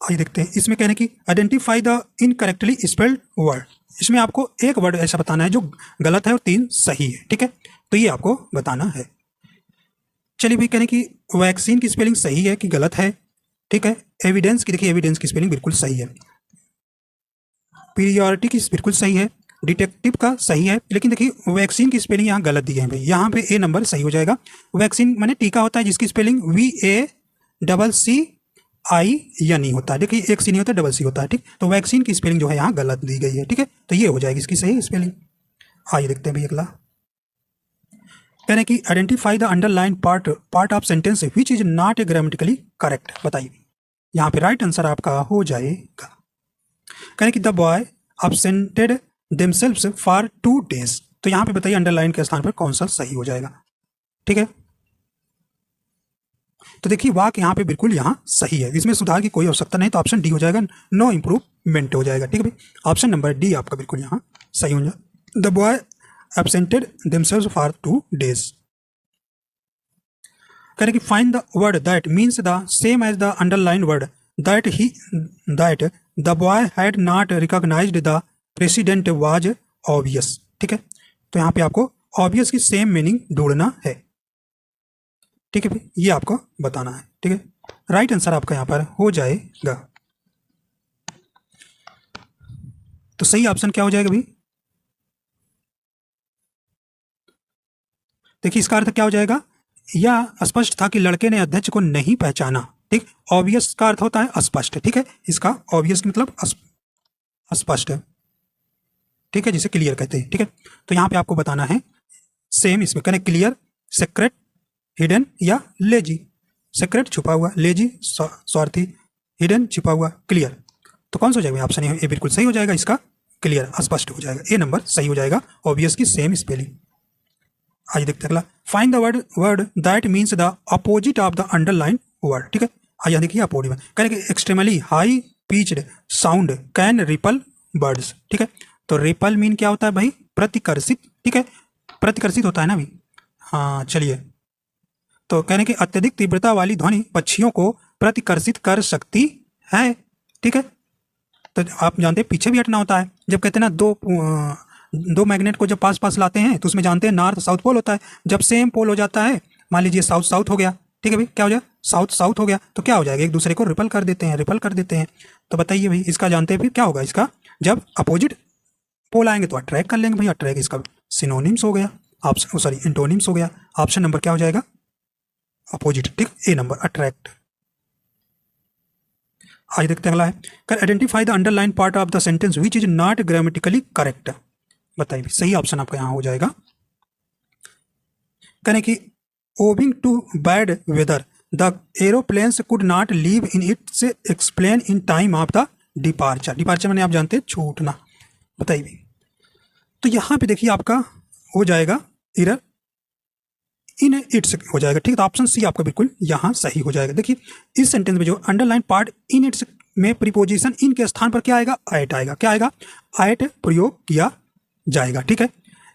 आइए देखते हैं, इसमें कहने की identify the incorrectly spelled word. इसमें आपको एक वर्ड ऐसा बताना है जो गलत है और 3 सही है, ठीक है। तो ये आपको बताना है। चलिए भाई, कहने की वैक्सीन की स्पेलिंग सही है कि गलत है, ठीक है। एविडेंस की, देखिए एविडेंस की स्पेलिंग बिल्कुल सही है। पीरियोरिटी की बिल्कुल सही है। डिटेक्टिव का सही है, लेकिन देखिए वैक्सीन की स्पेलिंग यहाँ गलत दी है भाई, यहाँ पे ए नंबर सही हो जाएगा। वैक्सीन माने टीका होता है जिसकी स्पेलिंग VACCIN होता है, देखिए एक सी नहीं होता, डबल सी होता है, ठीक। तो वैक्सीन की स्पेलिंग जो है यहाँ गलत दी गई है, ठीक है। तो ये हो जाएगी इसकी सही स्पेलिंग। आइए देखते हैं भाई अगला, कह रहे हैं कि identify the underline part of sentence which is not grammatically correct. बताइए, यहाँ पे राइट आंसर आपका हो जाएगा। कह रहे हैं कि the boy absented themselves for 2 days। तो यहाँ पे बताइए अंडरलाइन के स्थान पर कौन सा सही हो जाएगा, ठीक है। तो देखिए वाक्य यहाँ पे बिल्कुल यहाँ सही है, इसमें सुधार की कोई आवश्यकता नहीं, तो ऑप्शन डी हो जाएगा, नो इम्प्रूवमेंट हो जाएगा, ठीक है भाई। ऑप्शन नंबर डी आपका बिल्कुल यहाँ सही हो जाएगा। The boy absented themselves for 2 days। कह रहे कि find the word that means the same as the underline word that the boy had not recognised the president was obvious, ठीक है। तो यहाँ पे आपको ऑब्वियस की सेम मीनिंग ढूंढना है, ठीक है भाई, ये आपको बताना है, ठीक है। राइट आंसर आपका यहाँ पर हो जाएगा। तो सही ऑप्शन क्या हो जाएगा भाई? देखिए इसका अर्थ क्या हो जाएगा? यह स्पष्ट था कि लड़के ने अध्यक्ष को नहीं पहचाना, ठीक। ऑब्वियस का अर्थ होता है स्पष्ट, ठीक है। इसका ऑब्वियस मतलब स्पष्ट, ठीक है, जिसे क्लियर कहते हैं, ठीक है। तो यहाँ पे आपको बताना है सेम, इसमें करें क्लियर, सीक्रेट, हिडन या लेजी। सीक्रेट छुपा हुआ, लेजी स्वार्थी, हिडन छिपा हुआ, क्लियर। तो कौन सा हो जाएगा ऑप्शन? ए बिल्कुल सही हो जाएगा, इसका क्लियर स्पष्ट हो जाएगा, ए नंबर सही हो जाएगा, ऑब्वियस की सेम स्पेलिंग। आज देखते अगला, find the word that means the opposite of the underline word, ठीक है। आइए देखिए अपोजिट करेंगे, extremely high pitched sound can ripple birds, ठीक है। तो रिपल मीन क्या होता है भाई? प्रतिकर्षित, ठीक है, प्रतिकर्षित होता है ना भाई, हाँ। चलिए, तो कहने की अत्यधिक तीव्रता वाली ध्वनि पक्षियों को प्रतिकर्षित कर सकती है, ठीक है। तो आप जानते हैं पीछे भी हटना होता है, जब कहते हैं ना दो मैग्नेट को जब पास पास लाते हैं तो उसमें जानते हैं नॉर्थ साउथ पोल होता है। जब सेम पोल हो जाता है, मान लीजिए साउथ साउथ हो गया, ठीक है भाई, क्या हो जाए? साउथ साउथ हो गया, तो क्या हो जाएगा? एक दूसरे को रिपल कर देते हैं। तो बताइए भाई, इसका जानते हैं फिर क्या होगा? इसका जब अपोजिट पोल आएंगे तो अट्रैक्ट कर लेंगे भाई, अट्रैक्ट इसका सिनोनिम्स हो गया, ऑप्शन सॉरी एंटोनिम्स हो गया। ऑप्शन नंबर क्या हो जाएगा? अपोजिट, ठीक, ए नंबर अट्रैक्ट। आज देखते हैं अगला है, can identify the underline part of the sentence which is not grammatically correct. बताइए, सही ऑप्शन आपका यहाँ हो जाएगा। कहने की owing to bad weather the aeroplanes could not leave in its explain in time of the departure. Departure मैंने आप जानते हैं छूटना। बताइए, तो यहाँ पे देखिए आपका हो जाएगा एरर इन इट्स हो जाएगा, ठीक। तो ऑप्शन सी आपका बिल्कुल यहाँ सही हो जाएगा। देखिए इस सेंटेंस में जो अंडरलाइन पार्ट इन इट्स में प्रीपोजिशन इन के स्थान पर क्या आएगा? एट आएगा। क्या आएगा? एट प्रयोग किया जाएगा, ठीक है।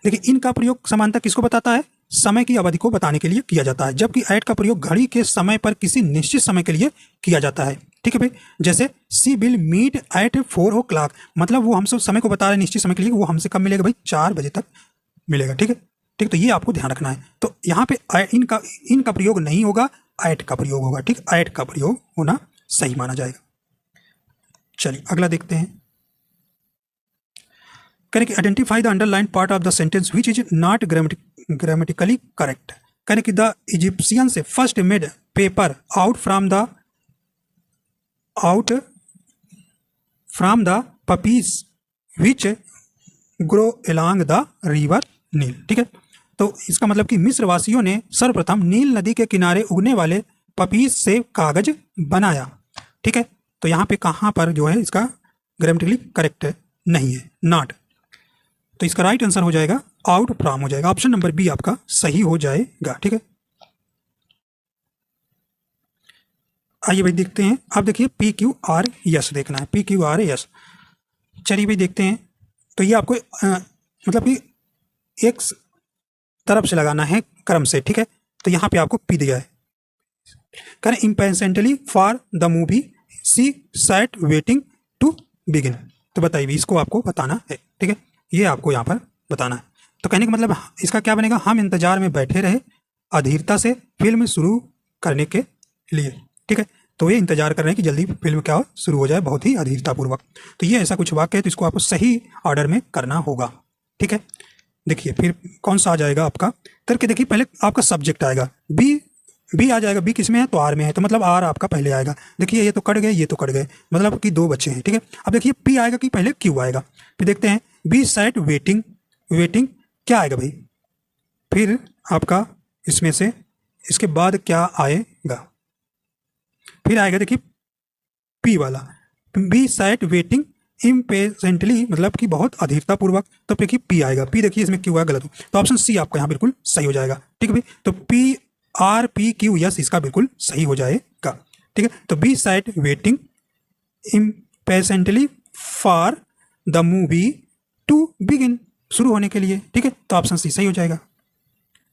देखिए इनका प्रयोग समानता किसको बताता है? समय की अवधि को बताने के लिए किया जाता है, जबकि एट का प्रयोग घड़ी के समय पर किसी निश्चित समय के लिए किया जाता है। ठीक है भाई, जैसे सी विल मीट एट 4 o'clock, मतलब वो हमसे समय को बता रहे हैं निश्चित समय के लिए, वो हमसे कब मिलेगा भाई, 4 बजे तक मिलेगा। ठीक है, ठीक, तो ये आपको ध्यान रखना है। तो यहाँ पे इनका प्रयोग नहीं होगा, एट का प्रयोग होगा। ठीक, एट का प्रयोग होना सही माना जाएगा। चलिए अगला देखते हैं। करें कि identify the underline part of the sentence which is not grammatically correct. करें कि द इजिप्शियन से first made paper out from the papyrus which grow along the river Nile. ठीक है, तो इसका मतलब कि मिस्र वासियों ने सर्वप्रथम नील नदी के किनारे उगने वाले पपीज से कागज बनाया। ठीक है, तो यहाँ पे कहाँ पर जो है इसका ग्रामेटिकली करेक्ट नहीं है, नॉट, तो इसका राइट आंसर हो जाएगा आउट फ्रॉम हो जाएगा, ऑप्शन नंबर बी आपका सही हो जाएगा। ठीक है, आइए भाई देखते हैं। अब देखिए पी क्यू आर एस देखना है, पी क्यू आर एस। चलिए भाई देखते हैं। तो ये आपको मतलब कि एक तरफ से लगाना है क्रम से। ठीक है, तो यहाँ पे आपको पी दिया है। करें impatiently for the movie see sat waiting to begin. तो बताइए इसको आपको बताना है। ठीक है, ये आपको यहाँ पर बताना है। तो कहने का मतलब इसका क्या बनेगा, हम इंतजार में बैठे रहे अधीरता से फिल्म शुरू करने के लिए। ठीक है, तो ये इंतजार कर रहे हैं कि जल्दी फिल्म क्या हो, शुरू हो जाए, बहुत ही अधीरतापूर्वक। तो ये ऐसा कुछ वाक्य है, तो इसको आपको सही ऑर्डर में करना होगा। ठीक है, देखिए फिर कौन सा आ जाएगा आपका, करके देखिए। पहले आपका सब्जेक्ट आएगा, बी आ जाएगा। बी किस में है, तो आर में है, तो मतलब आर आपका पहले आएगा। देखिए ये तो कट गए, ये तो कट गए, मतलब कि 2 बच्चे हैं। ठीक है, अब देखिए पी आएगा कि पहले क्यू आएगा। फिर देखते हैं बी साइड वेटिंग, वेटिंग क्या आएगा भाई, फिर आपका इसमें से इसके बाद क्या आएगा, फिर आएगा देखिए पी वाला, बी साइड वेटिंग इम्पेशेंटली, मतलब कि बहुत अधीरतापूर्वक। तो देखिए पी आएगा, पी देखिए इसमें क्यू आया, गलत हो, तो ऑप्शन सी आपका यहाँ बिल्कुल सही हो जाएगा। ठीक है भाई, तो P R P Q S इसका बिल्कुल सही हो जाएगा। ठीक है, तो B side waiting impatiently for the movie to begin, शुरू होने के लिए। ठीक है, तो ऑप्शन सी सही हो जाएगा।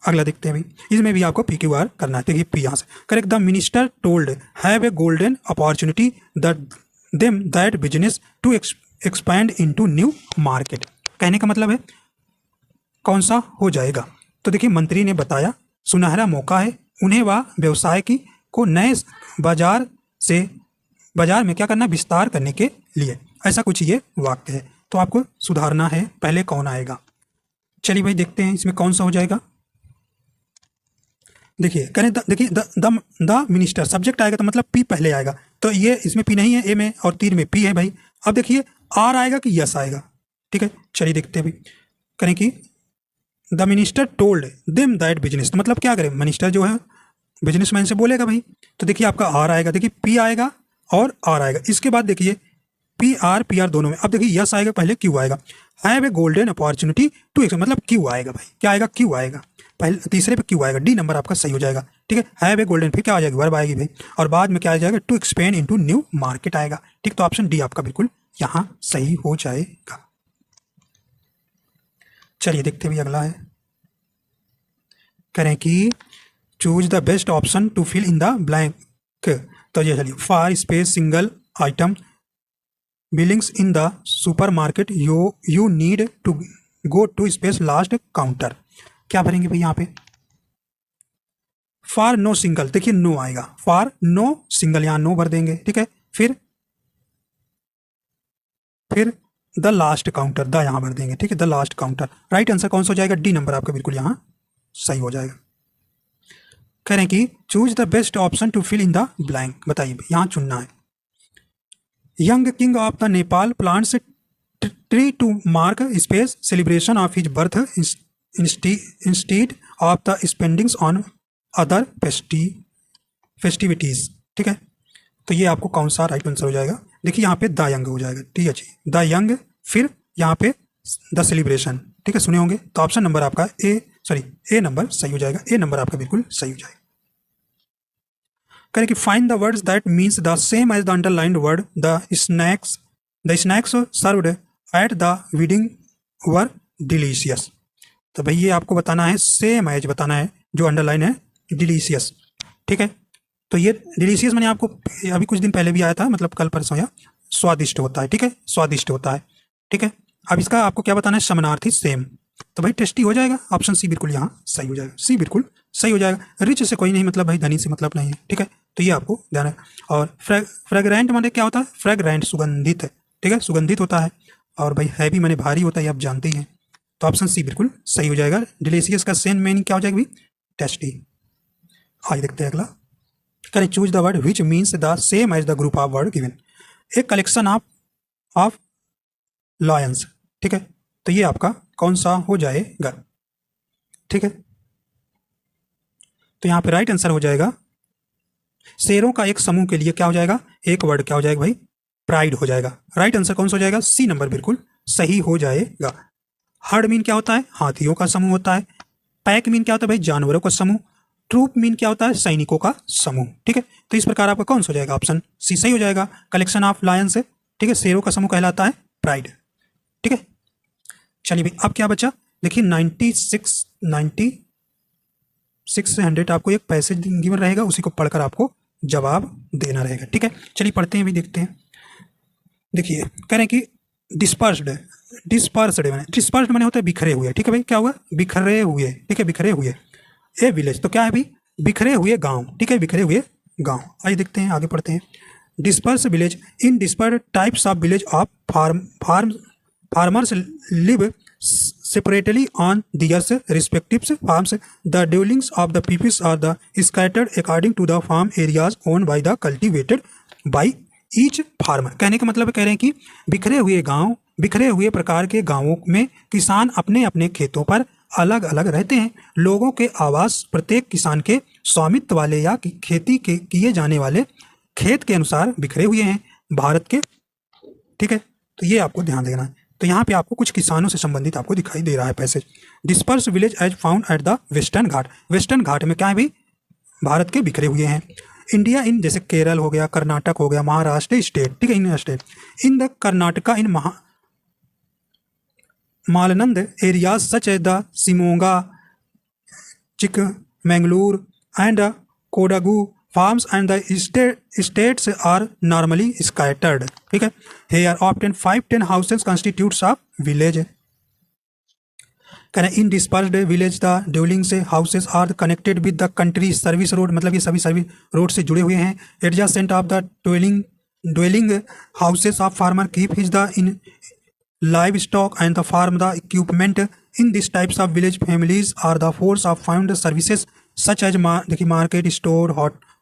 अगला देखते हैं भाई, इसमें भी आपको पी क्यू आर करना है। देखिए पी यहाँ से correct, the minister told have a golden opportunity them that business to expand into new market. कहने का मतलब है कौन सा हो जाएगा, तो देखिए मंत्री ने बताया सुनहरा मौका है उन्हें वह व्यवसाय को नए बाजार में क्या करना, विस्तार करने के लिए। ऐसा कुछ ये वाक्य है, तो आपको सुधारना है पहले कौन आएगा। चलिए भाई देखते हैं इसमें कौन सा हो जाएगा। देखिए करें देखिए द मिनिस्टर सब्जेक्ट आएगा, तो मतलब पी पहले आएगा, तो ये इसमें पी नहीं है, ए में और तीर में पी है भाई। अब देखिए आर आएगा कि यस आएगा। ठीक है, चलिए देखते हैं भाई। करें कि the minister told them that business, तो मतलब क्या करें, मिनिस्टर जो है बिजनेसमैन से बोलेगा भाई। तो देखिए आपका आर आएगा, देखिए पी आएगा और आर आएगा। इसके बाद देखिए पी आर दोनों में। अब देखिए यस आएगा पहले, क्यू आएगा। Have a golden opportunity to, मतलब क्यू आएगा भाई, क्या आएगा, क्यू आएगा पहले, तीसरे पे क्यू आएगा, डी नंबर आपका सही हो जाएगा। ठीक है, हैव ए गोल्डन, फिर क्या आ जाएगी, वर्ब आएगी भाई, और बाद में क्या आ जाएगा, to expand into new market आएगा। ठीक, तो ऑप्शन डी आपका बिल्कुल यहाँ सही हो जाएगा। चलिए देखते भी अगला है। करें कि choose the best option to fill in the blank. तो ये चलिए for space single item billings in the supermarket you need to go to space last counter. क्या भरेंगे भाई यहाँ पे, फॉर नो सिंगल, देखिए नो आएगा, फॉर नो सिंगल यहाँ नो भर देंगे। ठीक है, फिर द लास्ट काउंटर, द यहाँ भर देंगे। ठीक है, the last counter. Right answer कौन सा हो जाएगा, डी नंबर आपका बिल्कुल यहाँ सही हो जाएगा। कह रहे हैं कि choose the best option to fill in the blank, बताइए यहाँ चुनना है। Young king of the Nepal plants tree to mark space celebration of his birth instead of the spendings on other festivities. ठीक है, तो ये आपको कौन सा राइट आंसर हो जाएगा, देखिए यहाँ पे द यंग हो जाएगा। ठीक है जी, द यंग, फिर यहाँ पे द सेलिब्रेशन। ठीक है, सुने होंगे, तो ऑप्शन नंबर आपका ए नंबर सही हो जाएगा। ए नंबर आपका बिल्कुल सही हो जाएगा। करें कि find the words that means the same as the underlined word. The snacks served at the wedding were delicious. तो भाई ये आपको बताना है, सेम एज बताना है, जो अंडरलाइन है डिलीशियस, ठीक है। तो ये डिलीशियस मैंने आपको अभी कुछ दिन पहले भी आया था, मतलब कल परसों या, स्वादिष्ट होता है, ठीक है, स्वादिष्ट होता है, ठीक है। अब इसका आपको क्या बताना है, समानार्थी सेम। तो भाई टेस्टी हो जाएगा, ऑप्शन सी बिल्कुल यहाँ सही हो जाएगा, सी बिल्कुल सही हो जाएगा। रिच से कोई नहीं मतलब भाई, धनी से मतलब नहीं है, ठीक है। तो ये आपको ध्यान है। और फ्रेगरेंट माने क्या होता है, फ्रेगरेंट सुगंधित है, ठीक है, सुगंधित होता है। और भाई हैवी माने भारी होता है, ये आप जानते ही हैं। तो ऑप्शन सी बिल्कुल सही हो जाएगा। डिलीशियस का सेम मीनिंग क्या हो जाएगा भाई, टेस्टी। आइए देखते हैं अगला। Can choose the word which means the same as the group of word given. एक कलेक्शन ऑफ लॉयंस, ठीक है। तो ये आपका कौन सा हो जाएगा, ठीक है। तो यहाँ पे राइट आंसर हो जाएगा, शेरों का एक समूह के लिए क्या हो जाएगा, एक वर्ड क्या हो जाएगा भाई, प्राइड हो जाएगा। राइट आंसर कौन सा हो जाएगा, सी नंबर बिल्कुल सही हो जाएगा। हर्ड मीन क्या होता है, हाथियों का समूह होता है। पैक मीन क्या होता है भाई, जानवरों का समूह। ट्रूप मीन क्या होता है, सैनिकों का समूह, ठीक है। तो इस प्रकार आपका कौन सा हो जाएगा, ऑप्शन सी सही हो जाएगा। कलेक्शन ऑफ लायंस है, ठीक है, शेरों का समूह कहलाता है प्राइड, ठीक है। चलिए भाई अब क्या बचा, देखिए 96 से 100 आपको एक पैसेज गिवन रहेगा, उसी को पढ़कर आपको जवाब देना रहेगा, ठीक है। चलिए पढ़ते हैं भी, देखते हैं। देखिए कह रहे हैं कि डिस्पर्स्ड माने होता है बिखरे हुए, ठीक है भाई, क्या हुआ, बिखरे हुए, ठीक है, बिखरे हुए। ए विलेज तो क्या है भाई, बिखरे हुए गांव, ठीक है, बिखरे हुए गांव। आइए देखते हैं, आगे पढ़ते हैं। Disperse village, in dispersed types of village of farmers live separately on their respective farms. The dwellings of the peoples are the scattered according to the farm areas owned by the cultivated by each farmer. कहने का मतलब कह रहे हैं कि बिखरे हुए गांव, बिखरे हुए प्रकार के गांवों में किसान अपने अपने खेतों पर अलग अलग रहते हैं। लोगों के आवास प्रत्येक किसान के स्वामित्व वाले या खेती के किए जाने वाले खेत के अनुसार बिखरे हुए हैं भारत के, ठीक है। तो ये आपको ध्यान देना है। तो यहाँ पे आपको कुछ किसानों से संबंधित आपको दिखाई दे रहा है passage. Disperse village as found at the Western Ghat, Western Ghat में क्या है भाई, भारत के बिखरे हुए हैं। इंडिया इन, जैसे केरल हो गया, कर्नाटक हो गया, महाराष्ट्र स्टेट, ठीक है, in state in the Karnataka in Malnad areas such as the Shimoga, Chikmagalur and Kodagu farms and the states are normally scattered, ठीक है। Here often 5-10 houses constitutes a village. In dispersed village the dwellings houses are connected with the country service road, मतलब ये सभी service road से जुड़े हुए हैं। Adjacent of the dwelling houses of farmer keep his the in livestock and the farm the equipment. In these types of village families are the force of found services such as देखिए market, store,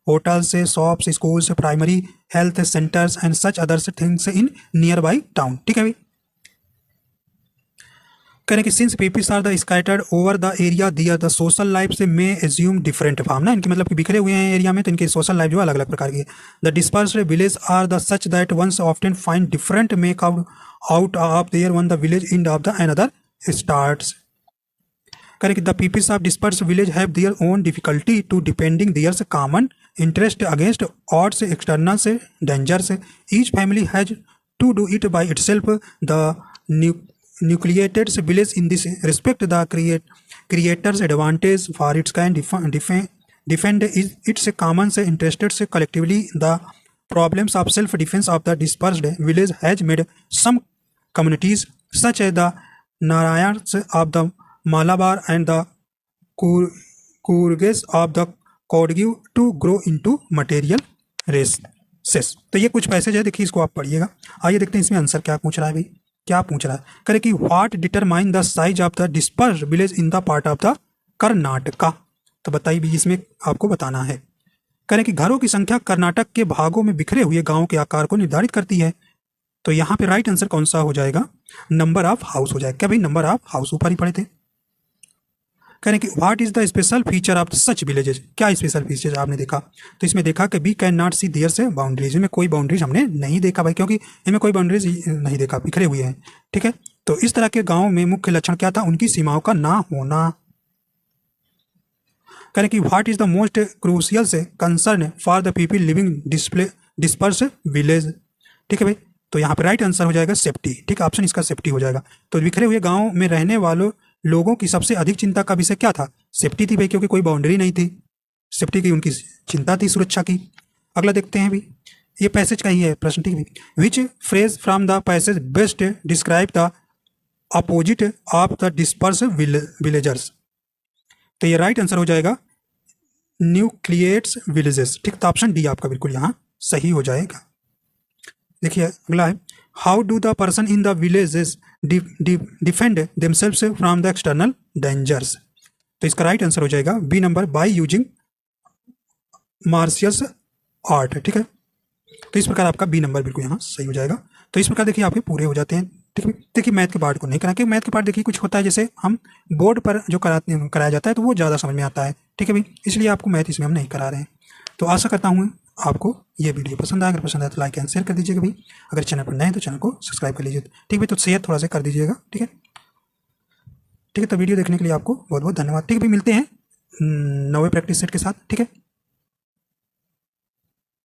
hotels, shops, schools, primary health centers and such other things in nearby town, ठीक है भाई। करें कि since peoples are the scattered over the area there the social life से may assume different form ना, इनके मतलब कि बिखरे हुए हैं एरिया में, तो इनकी सोशल लाइफ जो अलग अलग प्रकार की है। The dispersed villages are the such that ones often find different make out of their one the village end of the another starts. करें कि the peoples of dispersed village have their own difficulty to defending their common interest against odds, external से danger से। Each family has to do it by itself. The nucleated village in this respect the creators advantage for its can defend its common interests collectively. The problems of self defense of the dispersed village has made some communities such as the Narayans of the Malabar and the Kurges of the Kodgu to grow into material races. तो ये कुछ passage है, देखिए इसको आप पढ़िएगा। आइए देखते हैं इसमें आंसर क्या पूछ रहा है भाई, क्या पूछ रहा है। करे कि what determine the size of the dispersed village in the part of the Karnataka. तो बताइए भी, इसमें आपको बताना है। करें कि घरों की संख्या कर्नाटक के भागों में बिखरे हुए गांवों के आकार को निर्धारित करती है। तो यहाँ पे राइट आंसर कौन सा हो जाएगा, नंबर ऑफ हाउस हो जाएगा। क्या भाई, नंबर ऑफ हाउस ऊपर ही पढ़े थे। कह रहे हैं कि what is the special feature of such villages, क्या स्पेशल फीचर आपने देखा। तो इसमें देखा कि we can not see their से बाउंड्रीज, में कोई बाउंड्रीज हमने नहीं देखा भाई, क्योंकि इनमें कोई बाउंड्रीज नहीं देखा, बिखरे हुए हैं, ठीक है। तो इस तरह के गाँव में मुख्य लक्षण क्या था, उनकी सीमाओं का ना होना। कह रहे हैं कि what is the most crucial से concern for the people living disperse village, ठीक है भाई। तो यहाँ पे राइट आंसर हो जाएगा सेफ्टी, ठीक है, ऑप्शन इसका सेफ्टी हो जाएगा। तो बिखरे हुए गाँव में रहने वालों लोगों की सबसे अधिक चिंता का विषय क्या था? सेफ्टी थी भाई, क्योंकि कोई बाउंड्री नहीं थी, सेफ्टी की उनकी चिंता थी, सुरक्षा की। अगला देखते हैं भी, ये पैसेज का ही है प्रश्न, ठीक है। Which phrase from the passage best describe the opposite of the disperse villagers? तो ये राइट आंसर हो जाएगा न्यूक्लिएट्स विलेजेस, ठीक। तो ऑप्शन डी आपका बिल्कुल यहाँ सही हो जाएगा। देखिए अगला है, how do the person in the villages defend themselves from the external dangers? तो इसका राइट आंसर हो जाएगा B number, by using martial art, ठीक है। तो इस प्रकार आपका बी नंबर बिल्कुल यहाँ सही हो जाएगा। तो इस प्रकार देखिए आपके पूरे हो जाते हैं, ठीक है। देखिए मैथ के पार्ट को नहीं करा, क्योंकि मैथ के पार्ट देखिए कुछ होता है जैसे हम बोर्ड पर जो कराया जाता है तो वो ज़्यादा समझ में आता है, ठीक है भाई, इसलिए आपको मैथ इसमें हम नहीं करा रहे हैं। तो आशा करता हूँ आपको ये वीडियो पसंद आया। अगर पसंद आया तो लाइक एंड शेयर कर दीजिएगा भाई। अगर चैनल पर नए हैं तो चैनल को सब्सक्राइब कर लीजिए, ठीक है भाई। तो शेयर थोड़ा सा कर दीजिएगा, ठीक है, ठीक है। तो वीडियो देखने के लिए आपको बहुत बहुत धन्यवाद, ठीक है भाई। मिलते हैं नए प्रैक्टिस सेट के साथ, ठीक है।